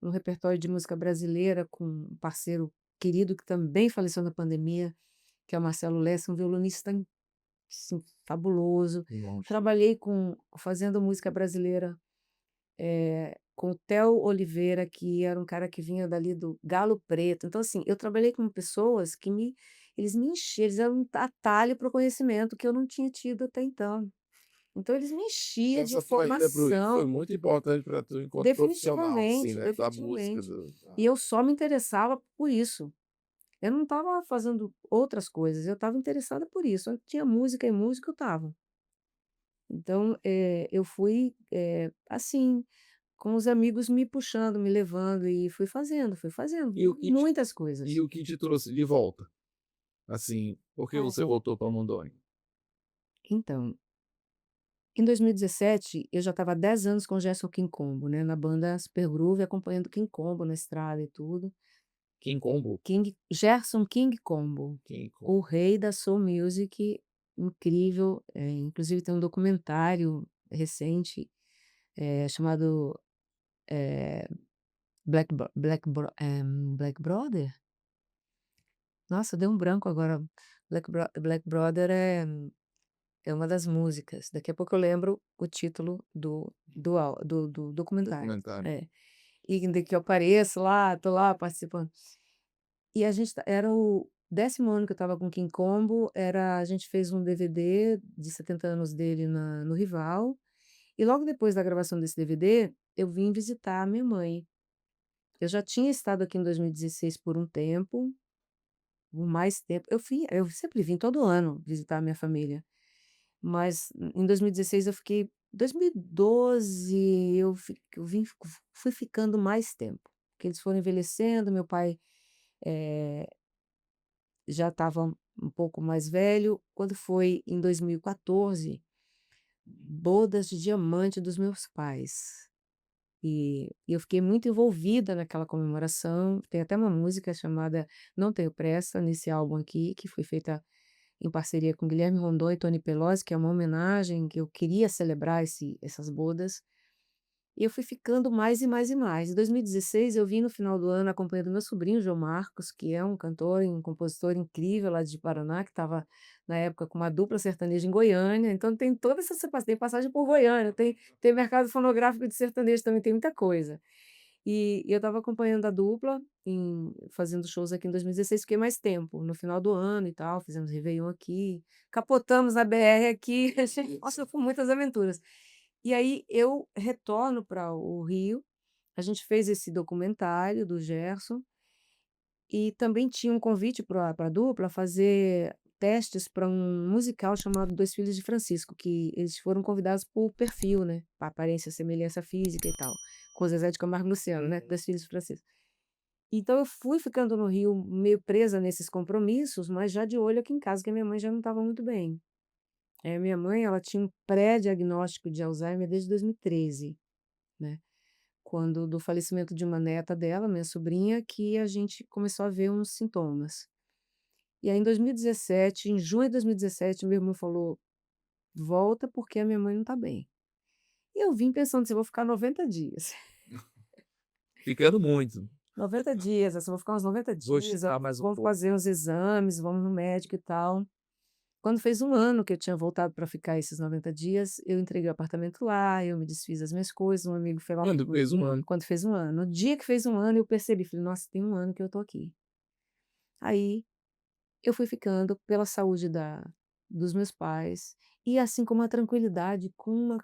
um repertório de música brasileira com um parceiro querido que também faleceu na pandemia, que é o Marcelo Lessa, um violonista, assim, fabuloso. Monstro. Trabalhei fazendo música brasileira, com o Theo Oliveira, que era um cara que vinha dali do Galo Preto. Então, assim, eu trabalhei com pessoas que eles me encheram, eles eram um atalho para o conhecimento que eu não tinha tido até então. Então eles me enchiam de Essa tua ida para o Rio foi informação. muito importante para tu enquanto profissional, assim, Definitivamente, né, da música, definitivamente. do E eu só me interessava por isso. Eu não estava fazendo outras coisas, eu estava interessada por isso. Eu tinha música e música, eu estava. Então, eu fui, assim, com os amigos me puxando, me levando, e fui fazendo e o que te muitas e coisas. o que te trouxe de volta? Assim, por que Ai. você voltou para Rondônia? Então, em 2017, eu já estava há 10 anos com o Gerson Quincombo, né, na banda Super Groove, acompanhando Quincombo na estrada e tudo. King Combo? Gerson King Combo, King Com o rei da soul music, incrível, inclusive tem um documentário recente, chamado, eh, Black Brother? Nossa, deu um branco agora. Black Brother é uma das músicas, daqui a pouco eu lembro o título do documentário. documentário. É. E de que eu apareço lá, tô lá participando. E a gente era o 10º ano que eu estava com o King Combo, a gente fez um DVD de 70 anos dele no Rival, e logo depois da gravação desse DVD, eu vim visitar a minha mãe. Eu já tinha estado aqui em 2016 por um tempo, por mais tempo. Eu sempre vim todo ano visitar a minha família, mas em 2016 eu fiquei 2012 eu vim fui ficando mais tempo, porque eles foram envelhecendo, meu pai, eh, já estava um pouco mais velho. Quando foi em 2014, bodas de diamante dos meus pais. E eu fiquei muito envolvida naquela comemoração. Tem até uma música chamada Não Tenho Pressa, nesse álbum aqui, que foi feita em parceria com Guilherme Rondon e Tony Pelosi, que é uma homenagem que eu queria celebrar essas bodas. E eu fui ficando mais e mais e mais. Em 2016, eu vim no final do ano acompanhando meu sobrinho João Marcos, que é um cantor e um compositor incrível lá de Paraná, que estava na época com uma dupla sertaneja em Goiânia. Então tem toda essa tem passagem por Goiânia, tem mercado fonográfico de sertanejo também, tem muita coisa. E eu estava acompanhando a dupla fazendo shows aqui em 2016, fiquei mais tempo, no final do ano e tal, fizemos réveillon aqui, capotamos na BR aqui, nossa, foram muitas aventuras. E aí eu retorno para o Rio, a gente fez esse documentário do Gerson, e também tinha um convite para a dupla fazer testes para um musical chamado Dois Filhos de Francisco, que eles foram convidados por perfil, né, pra aparência, semelhança física e tal, com o Zezé de Camargo e Luciano, né, Uhum. Dois Filhos de Francisco. Então eu fui ficando no Rio meio presa nesses compromissos, mas já de olho aqui em casa, que a minha mãe já não estava muito bem. Minha mãe, ela tinha um pré-diagnóstico de Alzheimer desde 2013, né, quando do falecimento de uma neta dela, minha sobrinha, que a gente começou a ver uns sintomas. E aí em 2017, em junho de 2017, meu irmão falou: "Volta porque a minha mãe não tá bem". E eu vim pensando assim: "Vou ficar 90 dias". Ficando muito. 90 dias, assim, vou ficar uns 90 Vou dias, esticar mais um vamos pouco. fazer uns exames, vamos no médico e tal. Quando fez um ano que eu tinha voltado para ficar esses 90 dias, eu entreguei o apartamento lá, eu me desfiz das minhas coisas, um amigo foi lá Quando fez 1 ano. quando fez um ano. No dia que fez um ano eu percebi, falei: "Nossa, tem um ano que eu tô aqui". Aí eu fui ficando pela saúde dos meus pais, e assim com uma tranquilidade, com uma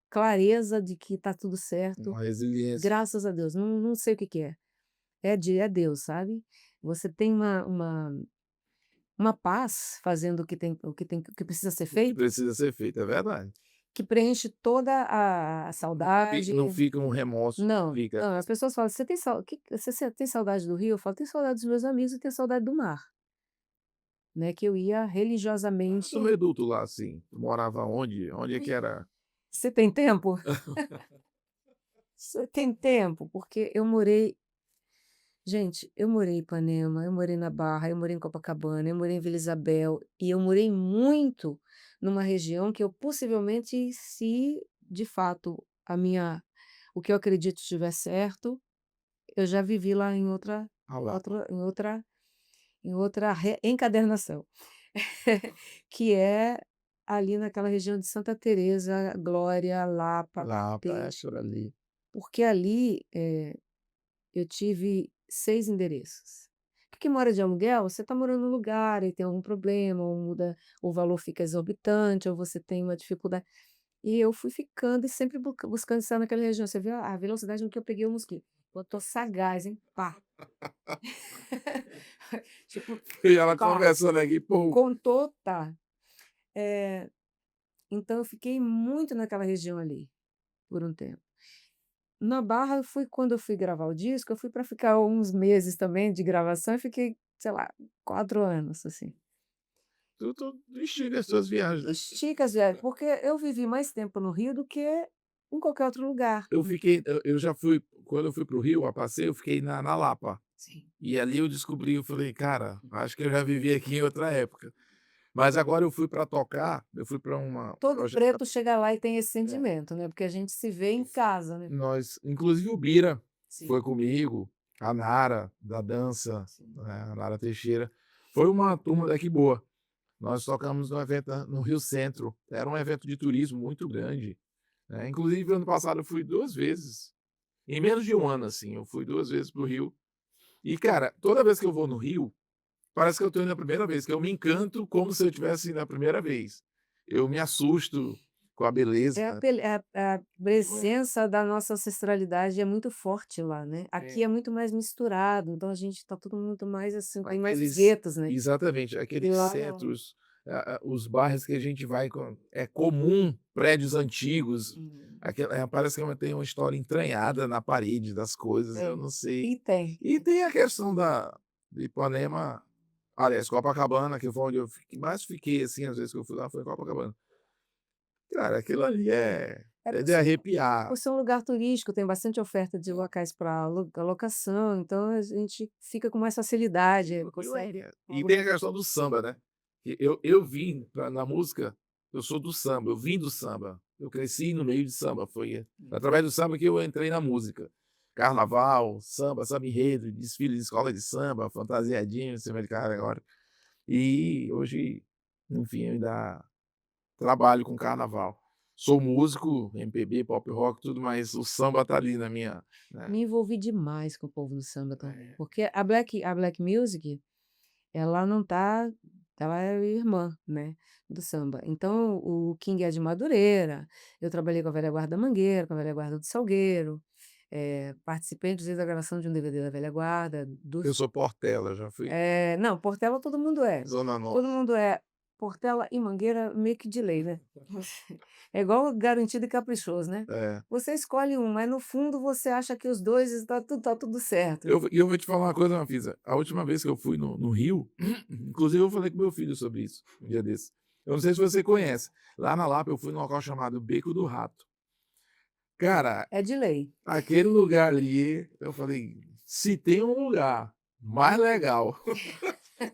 clareza de que tá tudo certo, Uma resiliência. graças a Deus, não sei o que que é. É Deus, sabe. Você tem uma paz fazendo o que precisa ser O que feito, precisa ser feito, é verdade. que preenche toda a saudade. Não fica um remorso, Não, fica não, as pessoas falam: Você tem saudade do Rio?" Eu falo: "Tenho saudade dos meus amigos e tenho saudade do mar", né, que eu ia do religiosamente. reduto lá, assim. Tu morava onde? Onde é que era? Você tem tempo? Você tem tempo? Porque eu morei em Ipanema, eu morei na Barra, eu morei em Copacabana, eu morei em Vila Isabel, e eu morei muito numa região que eu possivelmente, se de fato o que eu acredito estiver certo, eu já vivi lá em outra Ah lá, outra em outra em outra reencadernação, que é ali naquela região de Santa Teresa, Glória, Lapa, lá Peixe, perto ali. porque ali, eu tive 6 endereços. Porque quem mora de aluguel, você está morando no lugar e tem algum problema, ou muda, o valor fica exorbitante, ou você tem uma dificuldade. E eu fui ficando e sempre buscando estar naquela região. Você viu a velocidade com que eu peguei o mosquito. Eu tô sagaz, hein? Pá, tipo, E ela pá, conversando aqui, pô, contou, tá. Eh, então eu fiquei muito naquela região ali, por um tempo. Na Barra eu fui quando eu fui gravar o disco, eu fui para ficar uns meses também de gravação e fiquei, sei lá, 4 anos, assim. tu estica as suas viagens, né. Estica as viagens, porque eu vivi mais tempo no Rio do que em qualquer outro lugar. Eu já fui quando eu fui para o Rio a passeio, eu fiquei na Lapa. Sim. E ali eu descobri, eu falei: "Cara, acho que eu já vivi aqui em outra época". Mas agora eu fui para tocar, eu fui para um Todo projeto. preto chega lá e tem esse É. sentimento, né, porque a gente se vê em casa, né. Nós inclusive o Bira Sim, foi comigo, a Nara da dança, sim. né, a Nara Teixeira. Foi uma turma daqui boa. Nós tocamos num evento no Rio Centro, era um evento de turismo muito grande, né, inclusive ano passado eu fui 2 vezes, em menos de um ano, assim, eu fui 2 vezes para o Rio. E cara, toda vez que eu vou no Rio, parece que eu estou indo a primeira vez, que eu me encanto como se eu tivesse indo a primeira vez. Eu me assusto, com a beleza. É a Não é? presença da nossa ancestralidade é muito forte lá, né. Aqui é É. muito mais misturado, então a gente tá tudo muito mais, assim, tem mais os Aqueles guetos, né. exatamente, E aqueles lá não. centros, os bairros que a gente vai com é comum, prédios antigos, Hum. parece que tem uma história entranhada na parede das coisas, eu É. não sei. E tem. E tem a questão de Ipanema, aliás, Copacabana, que foi onde eu mais fiquei, assim, às vezes que eu fui lá foi em Copacabana. Cara, aquilo ali É é por de ser arrepiar. por ser um lugar turístico, tem bastante oferta de locais para alocação, então a gente fica com mais facilidade, Aquilo é consegue e alugar. tem a questão do samba, né, que eu vim na música, eu sou do samba, eu vim do samba, eu cresci no meio de samba, foi através do samba que eu entrei na música. Carnaval, samba, samba-enredo, desfile de escola de samba, fantasiadinho, samba de carnaval. E hoje, enfim, eu ainda trabalho com carnaval. Sou músico, MPB, pop rock, tudo, mas o samba tá ali na minha, né. Me envolvi demais com o povo do samba também, É, porque a black music, ela não tá ela é irmã, né, do samba. Então o King é de Madureira, eu trabalhei com a Velha Guarda da Mangueira, com a Velha Guarda do Salgueiro, participei inclusive da gravação de um DVD da Velha Guarda, eu dos sou Portela, já fui não, Portela todo mundo é. Zona Todo Norte. mundo é. Portela e Mangueira meio que de lei, né. É igual Garantido e Caprichoso, né. É. Você escolhe um, mas no fundo você acha que os 2 tá tudo certo. Eu vou te falar uma coisa, Mafisa, a última vez que eu fui no Rio, inclusive eu falei com meu filho sobre isso, um dia desse. Eu não sei se você conhece, lá na Lapa eu fui num local chamado Beco do Rato. Cara, É de lei. aquele lugar ali, eu falei: "Se tem um lugar mais legal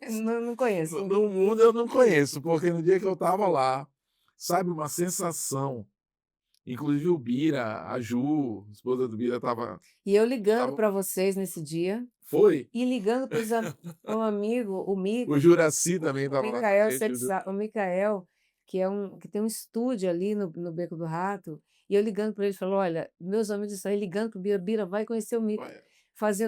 Não conheço. no mundo eu não conheço", porque no dia que eu estava lá, sabe, uma sensação, inclusive o Bira, a Ju, esposa do Bira E eu ligando estava para vocês nesse dia, foi, e ligando para o amigo, o Juracy também O estava lá com a Micael gente, o Micael, que tem um estúdio ali no Beco do Rato, e eu ligando para ele, falou: "Olha, meus amigos estão aí ligando para o Bira, Bira vai conhecer o Mica",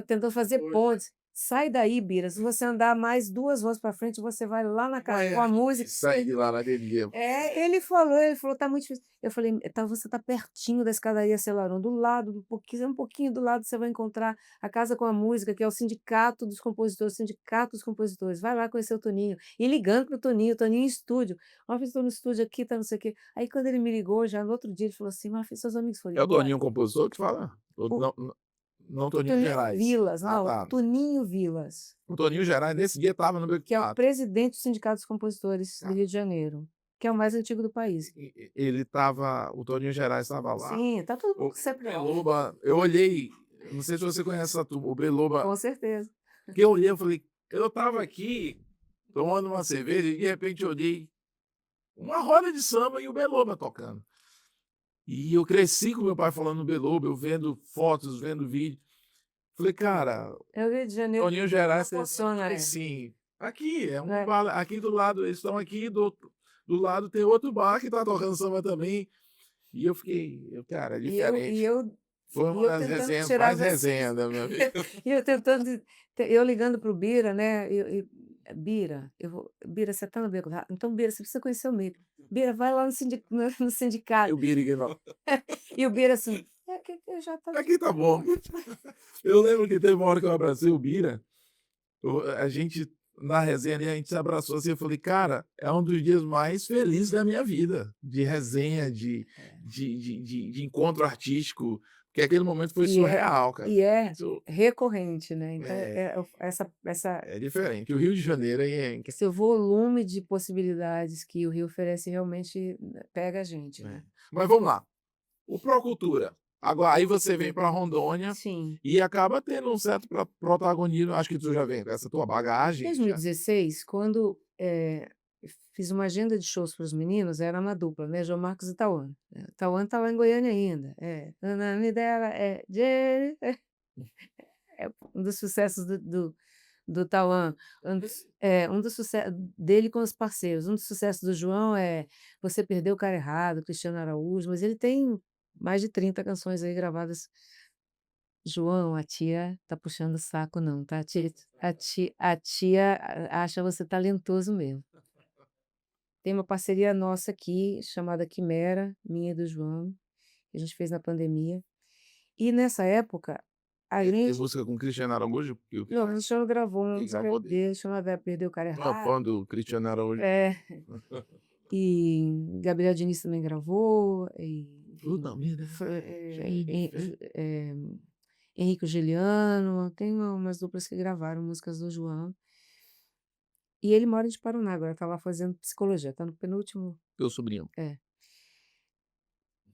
tentando fazer poxa. pontes. "Sai daí, Bira, se você andar mais 2 ruas para frente, você vai lá na casa com Mas a música". saí de lá naquele dia. Ele falou: "Tá muito difícil". Eu falei: Você tá pertinho da escadaria Selarón, do lado, um pouquinho do lado você vai encontrar a Casa com a Música, que é o sindicato dos compositores, vai lá conhecer o Toninho". E ligando para o Toninho em estúdio: "Ó, fiz estou no estúdio aqui, tá não sei o quê". Aí quando ele me ligou, já no outro dia, ele falou assim: "Marfi, seus amigos foram É o embora?". Toninho compositor que fala? Ou O não Toninho Toninho Gerais? Vilas, Ah, não, tá. Toninho Vilas, O Toninho Gerais nesse dia estava no Beco que do é o Rato. presidente do Sindicato dos Compositores do Cara, Rio de Janeiro, que é o mais antigo do país. ele estava o Toninho Gerais estava lá, Sim, tá todo mundo o com CPF. Beloba eu olhei, eu não sei se você conhece essa turma, o Beloba, Com certeza. que eu olhei, eu falei: "Eu estava aqui tomando uma cerveja e de repente eu olhei uma roda de samba e o Beloba tocando". E eu cresci com meu pai falando no Beloba, eu vendo fotos, vendo vídeo. Falei: "Cara, É o Rio de Janeiro Toninho Gerais, proporciona, sim, aqui é um né. bar aqui do lado, eles estão aqui do lado tem outro bar que tá tocando samba também", e cara, é E eu e diferente. eu Foi e uma eu das tentando resenhas tirar mais vocês, resenha da minha vida. e eu tentando eu ligando para o Bira, né, "Bira, Bira, você tá no Beco do Rato? Então Bira, você precisa conhecer o Mico. Bira, vai lá no E sindicato". o Birigue não, E o Bira assim: "É que eu já tá de aqui tá bom. Eu lembro que teve uma hora que eu abracei o Bira, a gente na resenha ali, a gente se abraçou assim, eu falei: "Cara, é um dos dias mais felizes da minha vida, de resenha, de encontro artístico", porque aquele momento foi e é surreal, cara. e é Isso recorrente, né, então é, essa é diferente. O Rio de Janeiro é esse volume de possibilidades que o Rio oferece realmente, né, pega a gente, é. né. Mas vamos lá, o Procultura, agora aí você vem para Rondônia Sim. e acaba tendo um certo protagonismo, acho que tu já vem com essa tua bagagem já 2016, quando, fiz uma agenda de shows para os meninos, era uma dupla, né, João Marcos e Tauan. Tauan tá lá em Goiânia ainda. O nome dela é Jenny, é um dos sucessos do Tauan. Um dos sucessos dele com os parceiros. Um dos sucessos do João é Você Perdeu o Cara Errado, Cristiano Araújo, mas ele tem mais de 30 canções aí gravadas. João, a tia tá puxando o saco não, tá? A tia acha você talentoso mesmo. Tem uma parceria nossa aqui, chamada Quimera, minha e do João, que a gente fez na pandemia. E nessa época, a Tem gente música com Cristiano Araújo? Que o não, a gente gravou uma que música gravou dele. dele, chamada Perder o Cara Sou uma Errado. fã do Cristiano Araújo. É, e Gabriel Diniz também gravou, Fruta vida, cheio de fé. Henrique e Juliano, tem umas duplas que gravaram músicas do João. E ele mora de Paraná agora, tá lá fazendo psicologia, tá no penúltimo Meu sobrinho. é.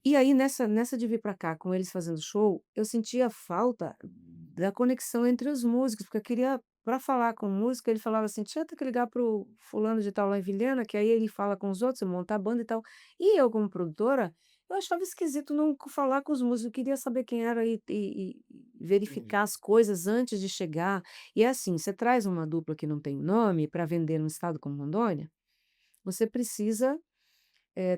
E aí nessa de vir pra cá com eles fazendo show, eu sentia falta da conexão entre os músicos, porque eu queria pra falar com o músico, ele falava assim: "Deixa eu ter que ligar para o fulano de tal lá em Vilhena, que aí ele fala com os outros, montar a banda e tal". E eu como produtora, eu achava esquisito não falar com os músicos, eu queria saber quem era e Entendi. verificar as coisas antes de chegar. E é assim, você traz uma dupla que não tem nome para vender num estado como Rondônia, você precisa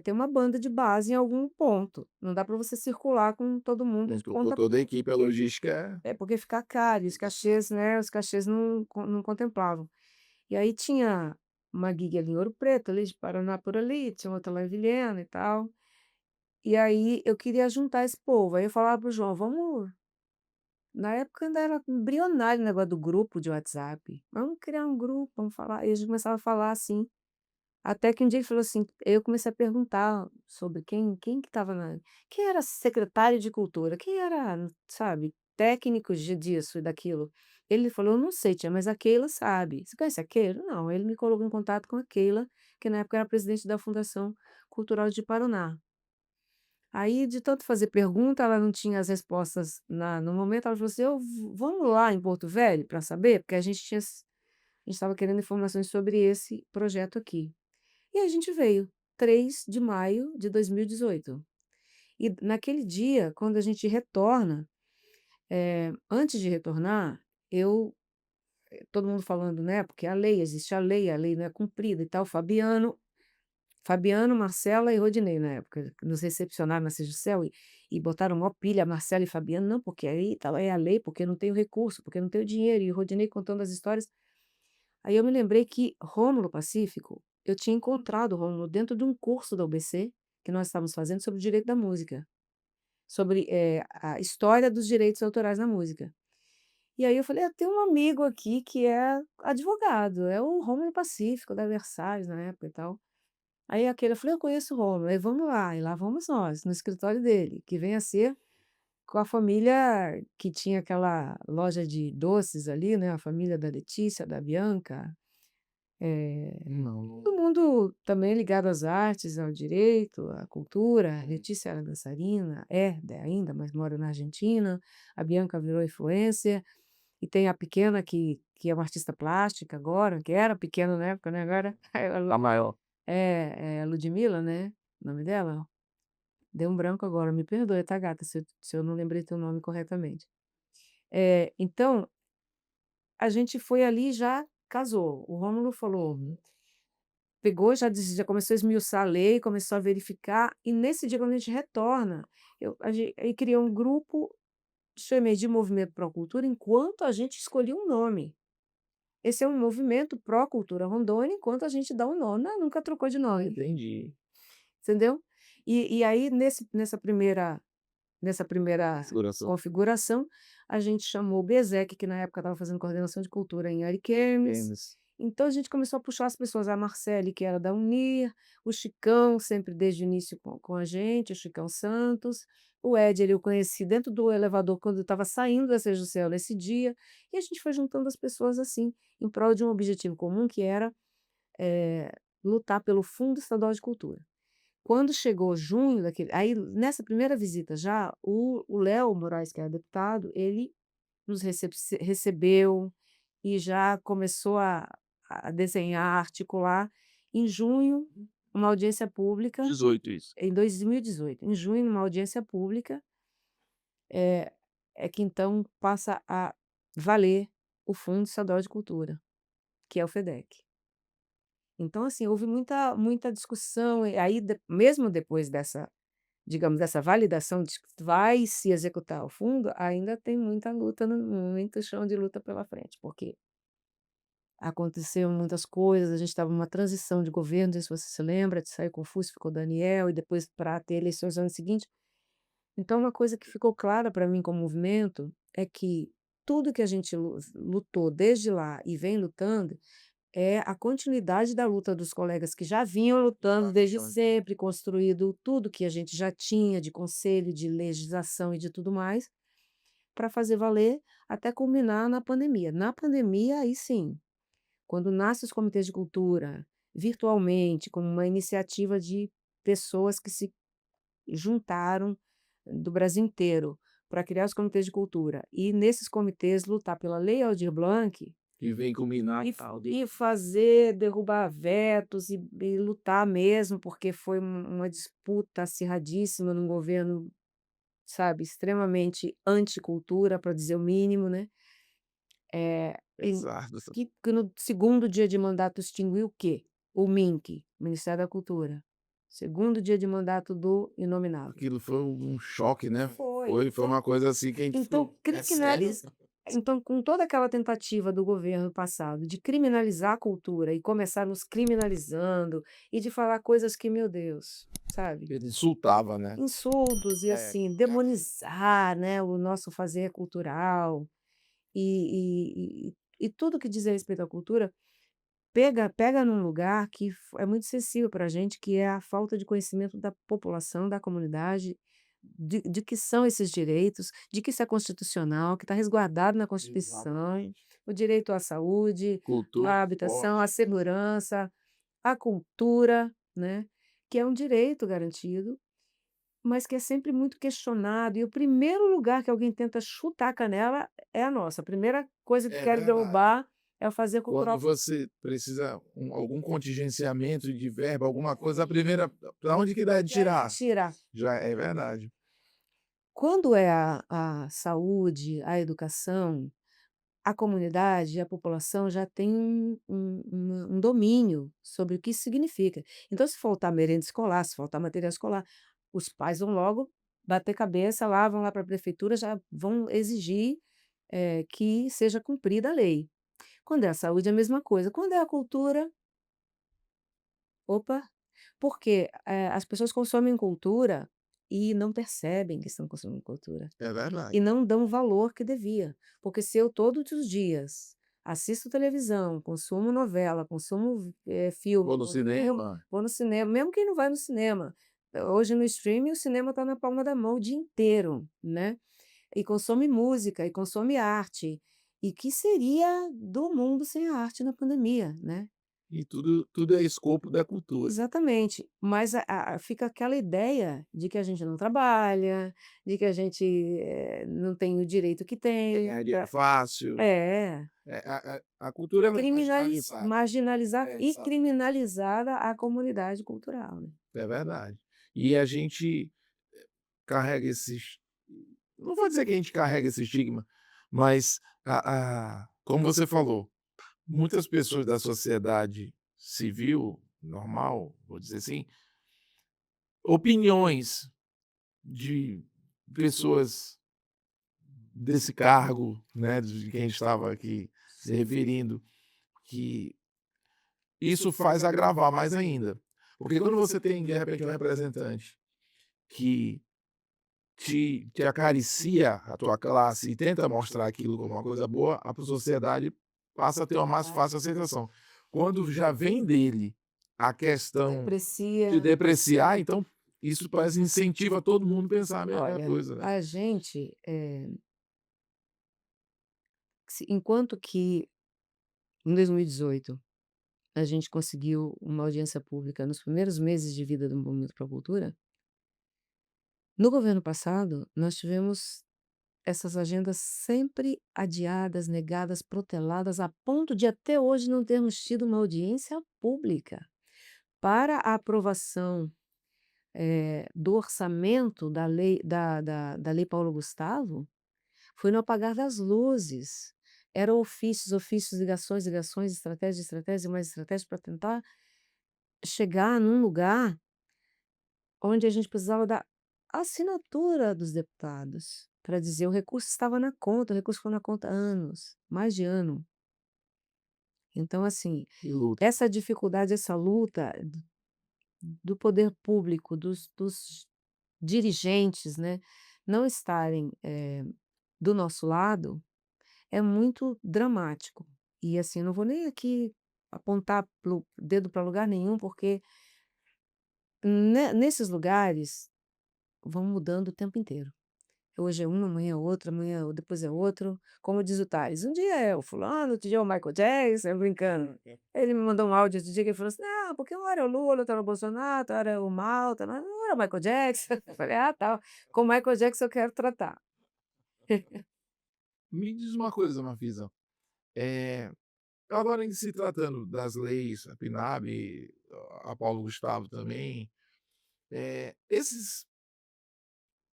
ter uma banda de base em algum ponto. Não dá para você circular com todo mundo Mas colocou ponta a toda a ponta. equipe, a logística É, porque fica caro, e os cachês, né, os cachês não contemplavam. E aí tinha uma gig ali em Ouro Preto, ali de Paraná por ali, tinha outra lá em Vilhena e tal. E aí eu queria juntar esse povo, aí eu falava para o João: "Vamos", na época ainda era embrionário o negócio do grupo de WhatsApp. "Vamos criar um grupo, vamos falar", e a gente começava a falar assim. Até que um dia ele falou assim, eu comecei a perguntar sobre quem que estava na quem era secretário de cultura, quem era, sabe, técnicos de disso e daquilo. Ele falou: "Eu não sei tia, mas a Keila sabe". "Você conhece a Keila?". "Não". Ele me colocou em contato com a Keila, que na época era presidente da Fundação Cultural de Paraná. Aí de tanto fazer pergunta, ela não tinha as respostas no momento, ela falou assim: "Eu vamos lá em Porto Velho para saber?", porque a gente estava querendo informações sobre esse projeto aqui. E a gente veio, 3 de maio de 2018. E naquele dia, quando a gente retorna, antes de retornar, eu todo mundo falando, né, porque a lei, existe a lei não é cumprida e tal, Fabiano, Marcela e Rodinei na época, nos recepcionaram na Sejusel e botaram maior pilha, Marcela e Fabiano: "Não, porque aí tal, é a lei, porque não tenho recurso, porque não tenho dinheiro", e o Rodinei contando as histórias. Aí eu me lembrei que Rômulo Pacífico, eu tinha encontrado o Rômulo dentro de um curso da UBC, que nós estávamos fazendo sobre o direito da música, sobre, a história dos direitos autorais na música. E aí eu falei: "Ah, tem um amigo aqui que é advogado, é o Rômulo Pacífico da Versalhes na época e tal". Aí aquele eu falei: "Eu conheço o Rômulo", aí vamos lá, e lá vamos nós, no escritório dele, que vem a ser com a família que tinha aquela loja de doces ali, né, a família da Letícia, da Bianca. não, não Todo mundo também ligado às artes, ao direito, à cultura. A Letícia era dançarina, ainda, mas mora na Argentina. A Bianca virou influencer. E tem a pequena que é uma artista plástica agora, que era pequena na época, né? Agora tá maior. é a Ludmilla, né? O nome dela? Deu um branco agora, me perdoe, tá, gata, se eu não lembrei teu nome corretamente. Então, a gente foi ali e já casou. O Rômulo falou. Pegou, já começou a esmiuçar a lei, começou a verificar, e nesse dia quando a gente retorna, eu a gen aí criou um grupo, chamei de Movimento Pró Cultura, enquanto a gente escolhia um nome. Esse é um movimento pró cultura Rondônia, enquanto a gente dá um nome, não, nunca trocou de nome, Entendi. entendeu. E aí nessa primeira Segurança. configuração, a gente chamou o Bezek, que na época estava fazendo coordenação de cultura em Ariquemes. Tênis. Então a gente começou a puxar as pessoas, a Marcele, que era da Unir, o Chicão, sempre desde o início com a gente, o Chicão Santos, o Ed, ele eu conheci dentro do elevador quando eu estava saindo da Sejusel nesse dia, e a gente foi juntando as pessoas assim, em prol de um objetivo comum que era, eh, lutar pelo Fundo Estadual de Cultura. Quando chegou junho daquele aí nessa primeira visita já, o Léo Moraes, que era deputado, ele nos recebeu e já começou a desenhar, articular. Em junho, uma audiência pública, 18 isso. em 2018, em junho, numa audiência pública, é é que então passa a valer o Fundo Estadual de Cultura, que é o FEDEC. Então, assim, houve muita discussão, e aí mesmo depois dessa, digamos, dessa validação de que vai se executar o fundo, ainda tem muita luta, muito chão de luta pela frente, porque aconteceram muitas coisas, a gente estava numa transição de governo, não sei se você se lembra, de sair Confúcio, ficou Daniel, e depois para ter eleições no ano seguinte. Então uma coisa que ficou clara para mim como movimento, é que tudo que a gente lutou desde lá e vem lutando, é a continuidade da luta dos colegas que já vinham lutando desde Bastante. sempre, construído tudo que a gente já tinha de conselho, de legislação e de tudo mais, para fazer valer até culminar na pandemia. Na pandemia, aí sim, quando nasce os comitês de cultura, virtualmente, como uma iniciativa de pessoas que se juntaram do Brasil inteiro para criar os comitês de cultura, e nesses comitês lutar pela Lei Aldir Blanc, Que vem culminar e f tal de e fazer, derrubar vetos e lutar mesmo, porque foi uma disputa acirradíssima num governo, sabe, extremamente anticultura, para dizer o mínimo, né. Em exato. que no segundo dia de mandato extinguiu o quê? O MINC, Ministério da Cultura. Segundo dia de mandato do inominável. Aquilo foi um choque, né. Foi, Foi foi. uma coisa assim que a gente Então ficou: "É sério?" criminaliza então com toda aquela tentativa do governo passado de criminalizar a cultura e começar nos criminalizando, e de falar coisas que, meu Deus, sabe, Ele insultava, né. insultos e É, assim, demonizar, né, o nosso fazer cultural, e tudo que diz respeito à cultura, pega num lugar que é muito sensível para a gente, que é a falta de conhecimento da população, da comunidade, de que são esses direitos, de que isso é constitucional, que está resguardado na Constituição, exatamente. o direito à saúde, Cultura, à habitação, à esporte, segurança, à cultura, né, que é um direito garantido, mas que é sempre muito questionado, e o primeiro lugar que alguém tenta chutar a canela é a nossa, a primeira coisa que é querem verdade. derrubar é o fazer Quando cultural. você precisa algum contingenciamento de verba, alguma coisa, a primeira pra onde que dá de tirar? Tirar. Já é verdade. Quando é a saúde, a educação, a comunidade, a população já tem um domínio sobre o que isso significa. Então, se faltar merenda escolar, se faltar material escolar, os pais vão logo bater cabeça lá, vão lá para a prefeitura, já vão exigir, que seja cumprida a lei. Quando é a saúde, é a mesma coisa. Quando é a cultura, opa, porque, as pessoas consomem cultura e não percebem que estão consumindo cultura. É verdade. E não dão o valor que devia, porque se eu todos os dias assisto televisão, consumo novela, consumo, filme, Vou no cinema. vou no cinema, mesmo quem não vai no cinema, hoje no streaming o cinema está na palma da mão o dia inteiro, né, e consome música, e consome arte, e que seria do mundo sem a arte na pandemia, né? E tudo é escopo da cultura. Exatamente, mas fica aquela ideia de que a gente não trabalha, de que a gente, não tem o direito que tem, Ganhar dinheiro fácil. é, A cultura ela é marginalizada. marginalizar É, e exatamente. criminalizada a comunidade cultural, né. É verdade. E a gente carrega esses não vou dizer que a gente carrega esse estigma, mas como você falou, muitas pessoas da sociedade civil, normal, vou dizer assim, opiniões de pessoas desse cargo, né, de quem estava aqui se referindo, que isso faz agravar mais ainda. Porque quando você tem, de repente, um representante que te acaricia a tua classe e tenta mostrar aquilo como uma coisa boa, a sociedade passa a ter uma mais fácil aceitação. Quando já vem dele a questão de Deprecia. depreciar, então isso parece incentiva todo mundo a pensar a mesma Olha, coisa, né. a gente, se enquanto que em 2018 a gente conseguiu uma audiência pública nos primeiros meses de vida do Movimento para a Cultura, no governo passado nós tivemos essas agendas sempre adiadas, negadas, proteladas, a ponto de até hoje não termos tido uma audiência pública para a aprovação, do orçamento da lei Paulo Gustavo, foi no apagar das luzes. Eram ofícios, ofícios, ligações, ligações, estratégia e mais estratégia para tentar chegar num lugar onde a gente precisava da assinatura dos deputados, para dizer: "O recurso estava na conta", o recurso ficou na conta há anos, mais de ano. Então, assim, Que luta. essa dificuldade, essa luta do poder público, dos dirigentes, né, não estarem, do nosso lado, é muito dramático. E, assim, eu não vou nem aqui apontar para dedo para lugar nenhum, porque nesses lugares vão mudando o tempo inteiro. Hoje é um, amanhã é outro, amanhã depois é outro. Como diz o Tales, um dia é o fulano, outro dia é o Michael Jackson, eu brincando. Ele me mandou um áudio outro dia que ele falou assim: "Não, porque uma hora é o Lula, outra hora é o Bolsonaro, outra hora é o Malta, não era o Michael Jackson". Eu falei: "Ah, tá, com o Michael Jackson eu quero tratar". Me diz uma coisa, Mafisa, eh, agora em se tratando das leis, a PNAB, a Paulo Gustavo também, esses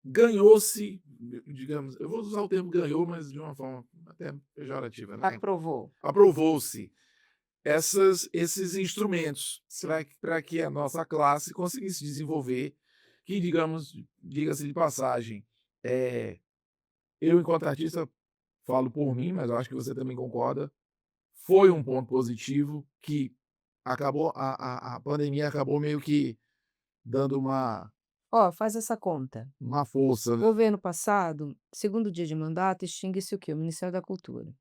ganhou-se, digamos, eu vou usar o termo ganhou, mas de uma forma até pejorativa, né, Aprovou. aprovou-se esses instrumentos Sim. para que a nossa classe conseguisse desenvolver, que digamos, diga-se de passagem, eh, eu enquanto artista falo por mim, mas eu acho que você também concorda, foi um ponto positivo que acabou a pandemia acabou meio que dando Ó, faz essa conta. uma força, né. Governo passado, segundo dia de mandato, extingue-se o quê? O Ministério da Cultura.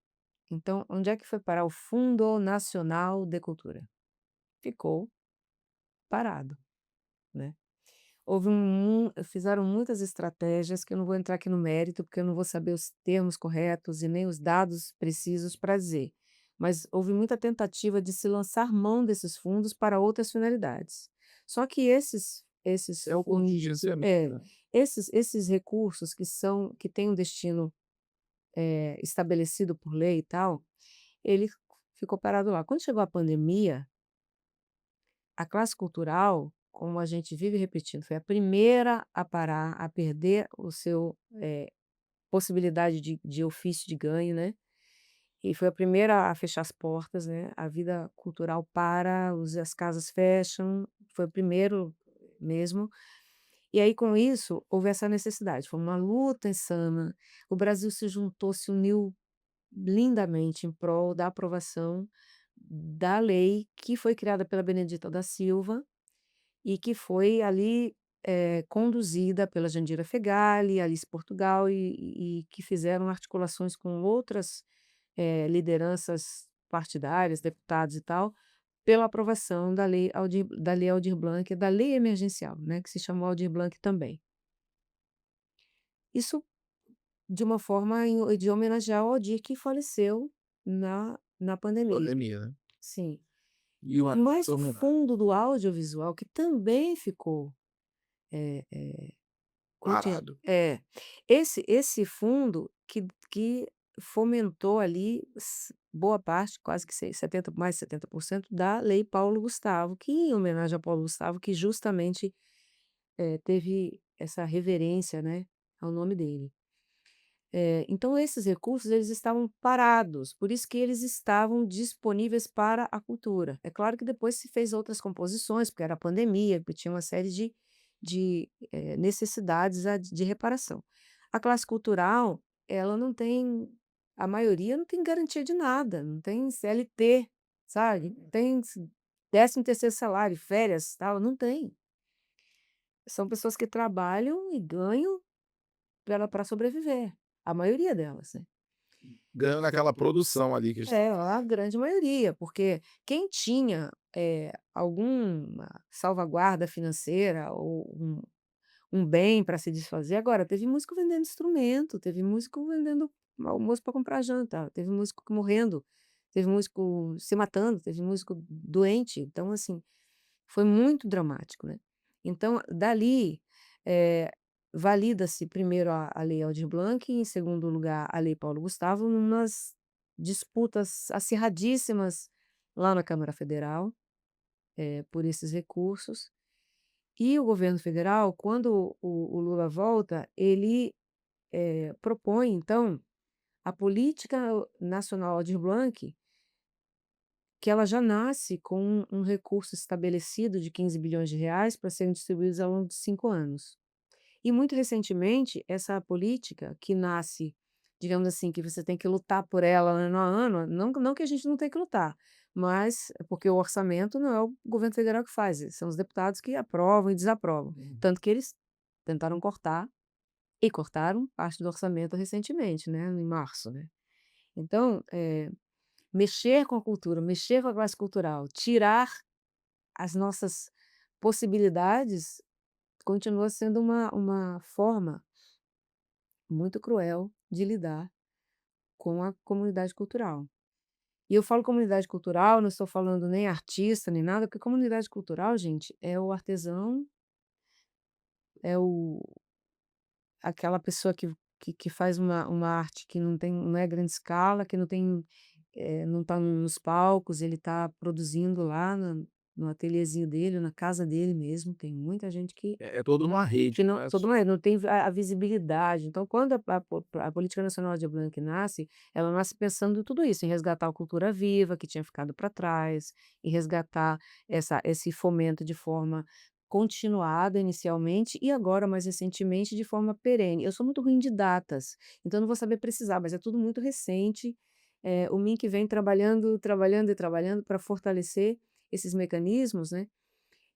Então, onde é que foi parar o Fundo Nacional de Cultura? Ficou parado, né. Houve fizeram muitas estratégias que eu não vou entrar aqui no mérito, porque eu não vou saber os termos corretos e nem os dados precisos para dizer, mas houve muita tentativa de se lançar mão desses fundos para outras finalidades. Só que esses É o fundos contingenciamento, é, né. esses recursos que têm um destino, estabelecido por lei e tal, ele ficou parado lá. Quando chegou a pandemia, a classe cultural, como a gente vive repetindo, foi a primeira a parar, a perder o seu, possibilidade de ofício de ganho, né, e foi a primeira a fechar as portas, né, a vida cultural para, as casas fecham, foi o primeiro mesmo. E aí com isso, houve essa necessidade, foi uma luta insana, o Brasil se juntou, se uniu lindamente em prol da aprovação da lei que foi criada pela Benedita da Silva, e que foi ali, conduzida pela Jandira Fegali, Alice Portugal e que fizeram articulações com outras, lideranças partidárias, deputados e tal, pela aprovação da Lei Aldir Blanc, da lei emergencial, né, que se chamou Aldir Blanc também. Isso de uma forma de homenagear o Aldir que faleceu na pandemia. Pandemia, né. Sim. E uma Mas o homenagem. fundo do audiovisual que também ficou, eh Parado. esse fundo que fomentou ali boa parte, quase que 70, mais de 70% da Lei Paulo Gustavo, que em homenagem a Paulo Gustavo, que justamente, teve essa reverência, né, ao nome dele. Então esses recursos eles estavam parados, por isso que eles estavam disponíveis para a cultura. É claro que depois se fez outras composições, porque era pandemia, porque tinha uma série de necessidades de reparação. A classe cultural, ela não tem, a maioria não tem garantia de nada, não tem CLT, sabe, não tem 13º salário, férias, tal, não tem. São pessoas que trabalham e ganham para sobreviver, a maioria delas, né. Ganhou naquela produção ali que eles É, estavam a grande maioria, porque quem tinha, alguma salvaguarda financeira ou um bem para se desfazer agora, teve músico vendendo instrumento, teve músico vendendo almoço para comprar janta, teve músico morrendo, teve músico se matando, teve músico doente, então assim, foi muito dramático, né. Então dali, eh, valida-se primeiro a Lei Aldir Blanc e em segundo lugar a Lei Paulo Gustavo, numas disputas acirradíssimas lá na Câmara Federal, por esses recursos. E o governo federal, quando o Lula volta, ele, propõe então a Política Nacional Aldir Blanc, que ela já nasce com um recurso estabelecido de 15 bilhões de reais para serem distribuídos ao longo de 5 anos. E muito recentemente, essa política que nasce, digamos assim, que você tem que lutar por ela ano a ano, não que a gente não tem que lutar, mas porque o orçamento não é o governo federal que faz, são os deputados que aprovam e desaprovam. Hum. Tanto que eles tentaram cortar, e cortaram parte do orçamento recentemente, né, em março, né. Então, mexer com a cultura, mexer com a classe cultural, tirar as nossas possibilidades, continua sendo uma forma muito cruel de lidar com a comunidade cultural. E eu falo comunidade cultural, não estou falando nem artista, nem nada, porque comunidade cultural, gente, é o artesão, é o aquela pessoa que faz uma arte que não é grande escala, que não tem, não está nos palcos, ele está produzindo lá no ateliêzinho dele, na casa dele mesmo, tem muita gente É toda uma rede, que não não é todo só mundo não tem a visibilidade. Então, quando a Política Nacional de Blanc nasce, ela nasce pensando em tudo isso, em resgatar a cultura viva, que tinha ficado para trás, em resgatar esse fomento de forma continuada inicialmente e agora, mais recentemente, de forma perene. Eu sou muito ruim de datas, então não vou saber precisar, mas é tudo muito recente. O MINC vem trabalhando, trabalhando e trabalhando para fortalecer esses mecanismos, né,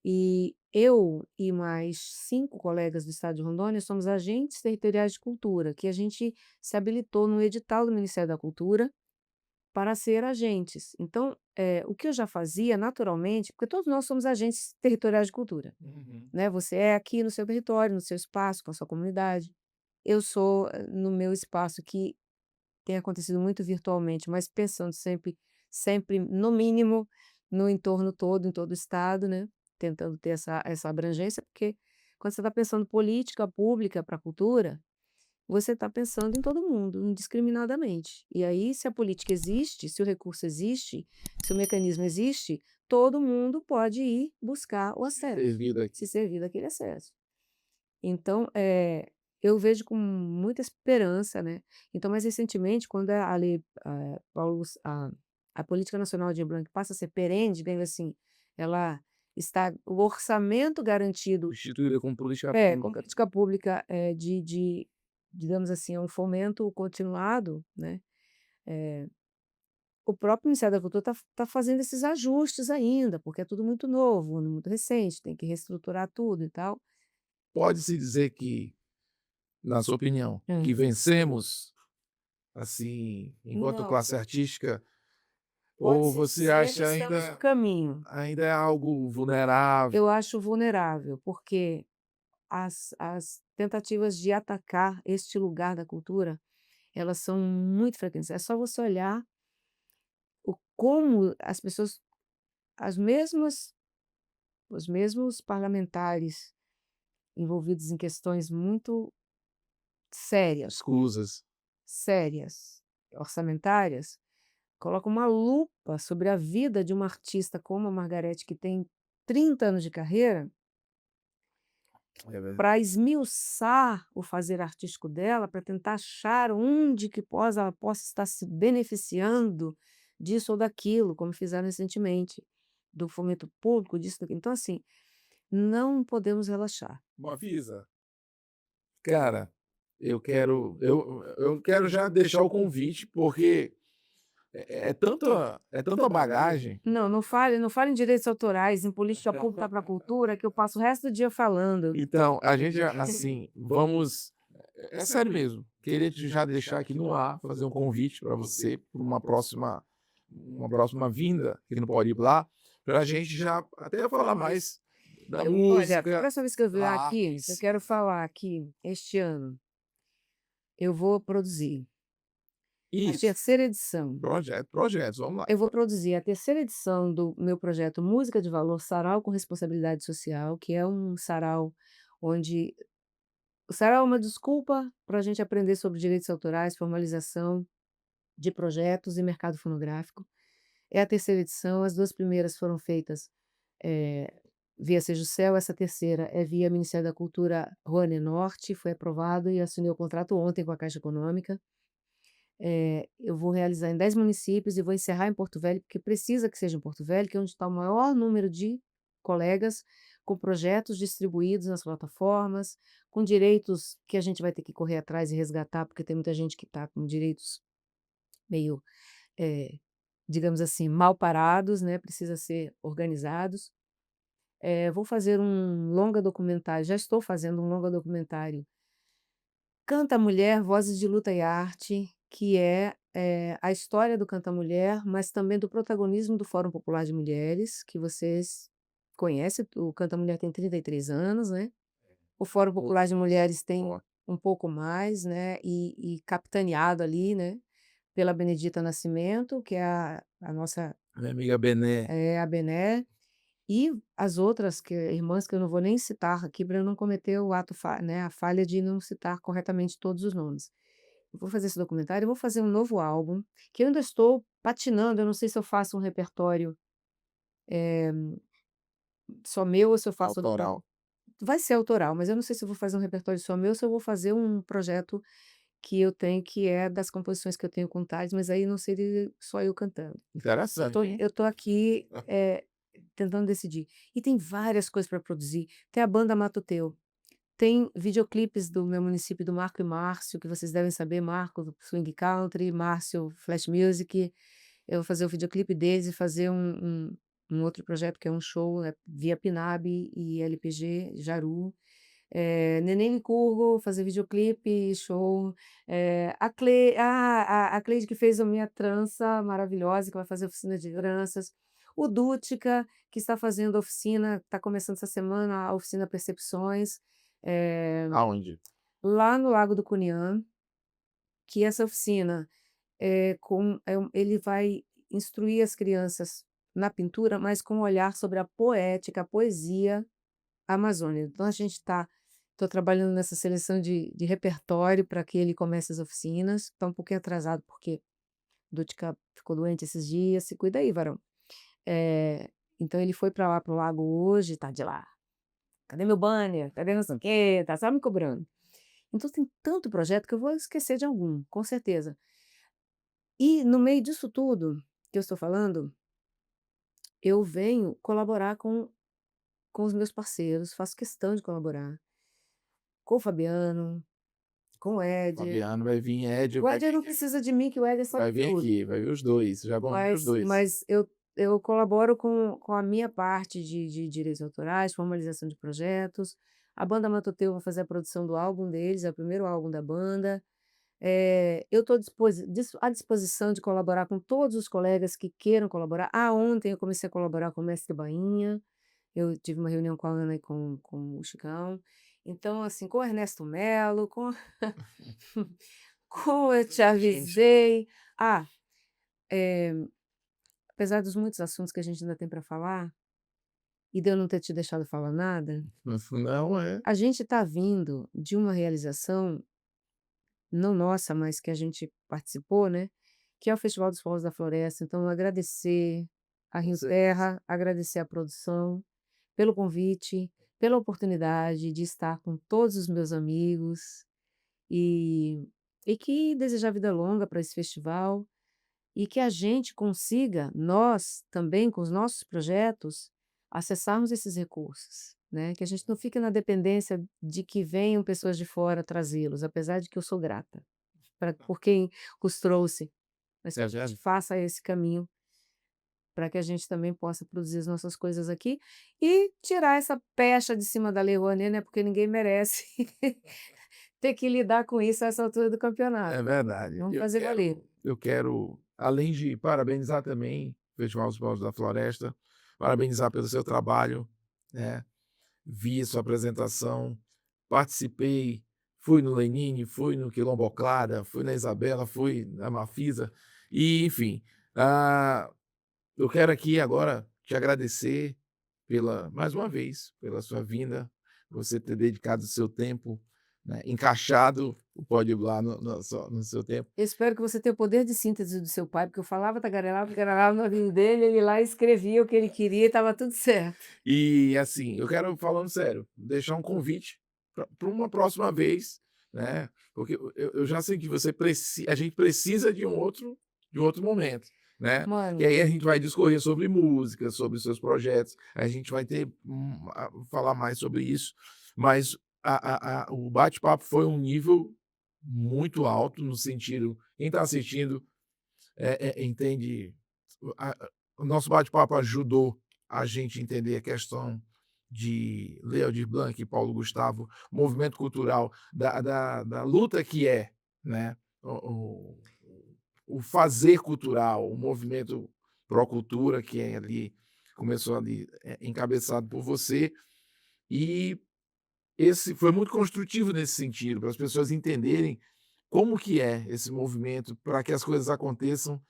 e eu e mais 5 colegas do estado de Rondônia somos agentes territoriais de cultura, que a gente se habilitou no edital do Ministério da Cultura para ser agentes. Então, o que eu já fazia naturalmente, porque todos nós somos agentes territoriais de cultura, uhum. né, você é aqui no seu território, no seu espaço, com a sua comunidade. Eu sou, no meu espaço que tem acontecido muito virtualmente, mas pensando sempre no mínimo, no entorno todo, em todo o estado, né, tentando ter essa abrangência, porque quando você está pensando política pública para a cultura, você está pensando em todo mundo, indiscriminadamente. E aí, se a política existe, se o recurso existe, se o mecanismo existe, todo mundo pode ir buscar o acesso, Servido se aqui. servir daquele acesso. Então, eu vejo com muita esperança, né. Então, mais recentemente, quando a lei, a Política Nacional Aldir Blanc passa a ser perene, digamos assim, ela está o orçamento garantido Instituída como política com pública. política pública, digamos assim, é um fomento continuado, né, o próprio Ministério da Cultura está fazendo esses ajustes ainda, porque é tudo muito novo, muito recente, tem que reestruturar tudo e tal. Pode-se dizer que, na sua opinião, Hã. que vencemos, assim, enquanto Não. classe artística, ou Pode-se você dizer que acha estamos no ainda caminho. ainda é algo vulnerável? Eu acho vulnerável, porque as tentativas de atacar este lugar da cultura, elas são muito frequentes. É só você olhar o como as pessoas as mesmas os mesmos parlamentares envolvidos em questões muito sérias, Escusas. sérias, orçamentárias, colocam uma lupa sobre a vida de uma artista como a Margareth, que tem 30 anos de carreira, É verdade. para esmiuçar o fazer artístico dela, para tentar achar onde que ela possa estar se beneficiando disso ou daquilo, como fizeram recentemente, do fomento público, disso, daquilo. Então, assim, não podemos relaxar. Mafisa, cara, eu quero já deixar o convite, porque é tanta bagagem. Não, não fale em direitos autorais, em política pública para a cultura, que eu passo o resto do dia falando. Então, a gente, assim, vamos é sério mesmo, queria te já deixar aqui no ar, fazer um convite para você, para uma próxima vinda aqui no Pode Ir lá, para a gente já até falar mais da Olha, a música, próxima vez que eu vier da aqui, eu arte. quero falar que este ano eu vou produzir a Isso, terceira edição. projetos, vamos lá. Eu vou produzir a terceira edição do meu projeto Música de Valor Sarau com Responsabilidade Social, que é um sarau onde o sarau é uma desculpa para a gente aprender sobre direitos autorais, formalização de projetos e mercado fonográfico. É a terceira edição, as 2 primeiras foram feitas, eh, via Sejusel, essa terceira é via Ministério da Cultura Rony Norte, foi aprovado e assinei o contrato ontem com a Caixa Econômica. Eu vou realizar em 10 municípios e vou encerrar em Porto Velho, porque precisa que seja em Porto Velho, que é onde está o maior número de colegas com projetos distribuídos nas plataformas, com direitos que a gente vai ter que correr atrás e resgatar, porque tem muita gente que está com direitos meio, eh digamos assim, mal parados, né, precisa ser organizados. Vou fazer um longa documentário, já estou fazendo um longa documentário, Canta Mulher, Vozes de Luta e Arte, que é, a história do Canta Mulher, mas também do protagonismo do Fórum Popular de Mulheres, que vocês conhecem, o Canta Mulher tem 33 anos, né, o Fórum Boa, Popular de Mulheres tem boa. um pouco mais, né, e capitaneado ali, né, pela Benedita Nascimento, que é a nossa Minha amiga Bené, a Bené, e as outras irmãs que eu não vou nem citar aqui para eu não cometer o ato né, a falha de não citar corretamente todos os nomes. Eu vou fazer esse documentário, eu vou fazer um novo álbum, que eu ainda estou patinando, eu não sei se eu faço um repertório só meu ou se eu faço autoral. vai ser autoral, mas eu não sei se eu vou fazer um repertório só meu ou se eu vou fazer um projeto que eu tenho, que é das composições que eu tenho com Tales, mas aí não seria só eu cantando. Interessante, hein? Eu tô aqui, tentando decidir. E tem várias coisas para produzir. Tem a banda Matuteu, tem videoclipes do meu município, do Marco e Márcio, que vocês devem saber, Marco do Swing Country, Márcio Flash Music. Eu vou fazer o videoclipe deles e fazer um outro projeto que é um show, via Pinab e LPG, Jaru. Neném Licurgo, fazer videoclipe, show. A Cleide que fez a minha trança maravilhosa, que vai fazer oficina de tranças. O Dútica, que está fazendo oficina, está começando essa semana a oficina Percepções, eh, Aonde? lá no Lago do Cunhã, que essa oficina, ele vai instruir as crianças na pintura, mas com um olhar sobre a poética, a poesia Amazônia. Então a gente estou trabalhando nessa seleção de repertório para que ele comece as oficinas. Está um pouquinho atrasado, porque Dutka ficou doente esses dias. Se cuida aí, varão. Eh, então ele foi para lá, para o lago hoje, tá de lá. Cadê meu banner? Cadê não sei o quê? Tá só me cobrando. Então tem tanto projeto que eu vou esquecer de algum, com certeza. E no meio disso tudo que eu estou falando, eu venho colaborar com os meus parceiros, faço questão de colaborar com o Fabiano, com o Éder. Fabiano vai vir, Ed O Éder não precisa de mim, que o Éder sabe vai vir tudo, aqui, vai vir os dois, já vão vir os dois. mas eu colaboro com a minha parte de direitos autorais, formalização de projetos. A banda Matuteu vai fazer a produção do álbum deles, é o primeiro álbum da banda. Eu estou à disposição de colaborar com todos os colegas que queiram colaborar. Ontem eu comecei a colaborar com o Mestre Bainha, eu tive uma reunião com a Ana e com o Chicão. Então, assim, com o Ernesto Mello, com como eu te Gente, avisei. Ah, eh, apesar dos muitos assuntos que a gente ainda tem para falar, e de eu não ter te deixado falar nada, não é. a gente está vindo de uma realização, não nossa, mas que a gente participou, né, que é o Festival dos Povos da Floresta. Então agradecer a Com Rio certeza. Terra, agradecer a produção pelo convite, pela oportunidade de estar com todos os meus amigos e que desejar vida longa para esse festival. E que a gente consiga, nós também, com os nossos projetos, acessarmos esses recursos, né, que a gente não fique na dependência de que venham pessoas de fora trazê-los, apesar de que eu sou grata por quem os trouxe, mas que É a gente verdade. faça esse caminho para que a gente também possa produzir as nossas coisas aqui e tirar essa pecha de cima da Lei Rouanet, né, porque ninguém merece ter que lidar com isso a essa altura do campeonato. É verdade. Vamos fazer valer. Eu quero, além de parabenizar também o Festival dos Povos da Floresta, parabenizar pelo seu trabalho, né, vi sua apresentação, participei, fui no Lenine, fui no Quilomboclada, fui na Isabela, fui na Mafisa e, enfim, ah, eu quero aqui agora te agradecer mais uma vez, pela sua vinda, você ter dedicado o seu tempo, né, encaixado o Pode Blá no seu tempo. Eu espero que você tenha o poder de síntese do seu pai, porque eu falava, tagarelava no ouvido dele, ele lá escrevia o que ele queria e estava tudo certo. E assim, eu quero, falando sério, deixar um convite para uma próxima vez, né? Porque eu já sei que a gente precisa de um outro momento, né? Que Mano, aí a gente vai discorrer sobre música, sobre seus projetos, a gente vai ter falar mais sobre isso, mas o bate-papo foi um nível muito alto no sentido, quem está assistindo entende o nosso bate-papo ajudou a gente entender a questão de Leodir Blanc e Paulo Gustavo, movimento cultural, da luta que é, né, o o fazer cultural, o movimento pró-cultura que é ali começou ali, encabeçado por você, e esse foi muito construtivo nesse sentido, para as pessoas entenderem como que é esse movimento, para que as coisas aconteçam,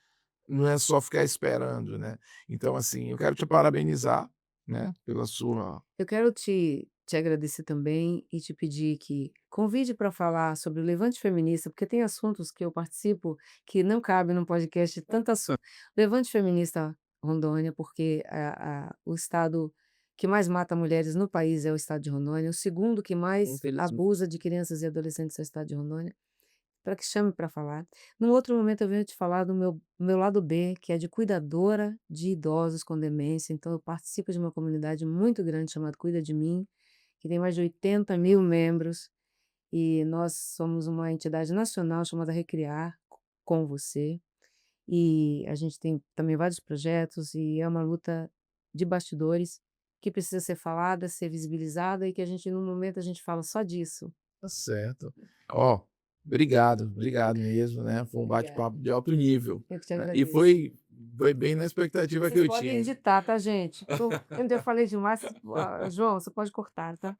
não é só ficar esperando, né. Então, assim, eu quero te parabenizar, né, pela sua Eu quero te agradecer também e te pedir que convide para falar sobre o levante feminista, porque tem assuntos que eu participo que não cabe num podcast de tanto assunto. Levante feminista Rondônia, porque o estado que mais mata mulheres no país é o estado de Rondônia, o segundo que mais infelizmente abusa de crianças e adolescentes é o estado de Rondônia. Para que chame para falar. Num outro momento eu venho te falar do meu lado B, que é de cuidadora de idosos com demência, então eu participo de uma comunidade muito grande chamada Cuida de Mim, que tem mais de 80.000 membros, e nós somos uma entidade nacional chamada Recriar com você, e a gente tem também vários projetos e é uma luta de bastidores que precisa ser falada, ser visibilizada e que a gente no momento a gente fala só disso. tá certo. Ó, obrigado, obrigado mesmo, né, foi um Obrigada, bate-papo de alto nível, eu que te né, e agradeço. foi bem na expectativa que Vocês eu podem tinha. editar, tá, gente? Eu falei demais, João, você pode cortar, tá?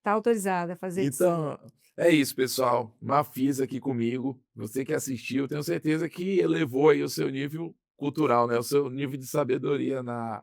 Tá autorizada a fazer edição. Então, é isso, pessoal. Mafisa aqui comigo. Você que assistiu, tenho certeza que elevou aí o seu nível cultural, né? O seu nível de sabedoria na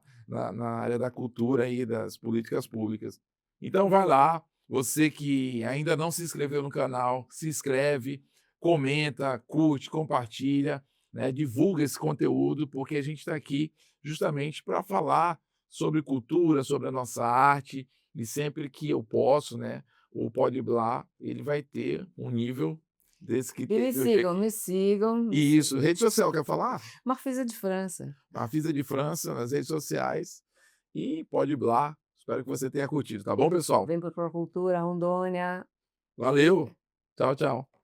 área da cultura e das políticas públicas. Então, vai lá. Você que ainda não se inscreveu no canal, se inscreve, comenta, curte, compartilha, né? Divulga esse conteúdo, porque a gente está aqui justamente para falar sobre cultura, sobre a nossa arte, e sempre que eu posso, né? O Pode Blá, ele vai ter um nível desse que E me teve hoje sigam, aqui. me sigam, me Isso, sigam. rede social, quer falar? Marfisa de França. Marfisa de França nas redes sociais e Pode Blá. Espero que você tenha curtido, tá bom, pessoal? Vem para Cultura, Rondônia. Valeu, tchau, tchau.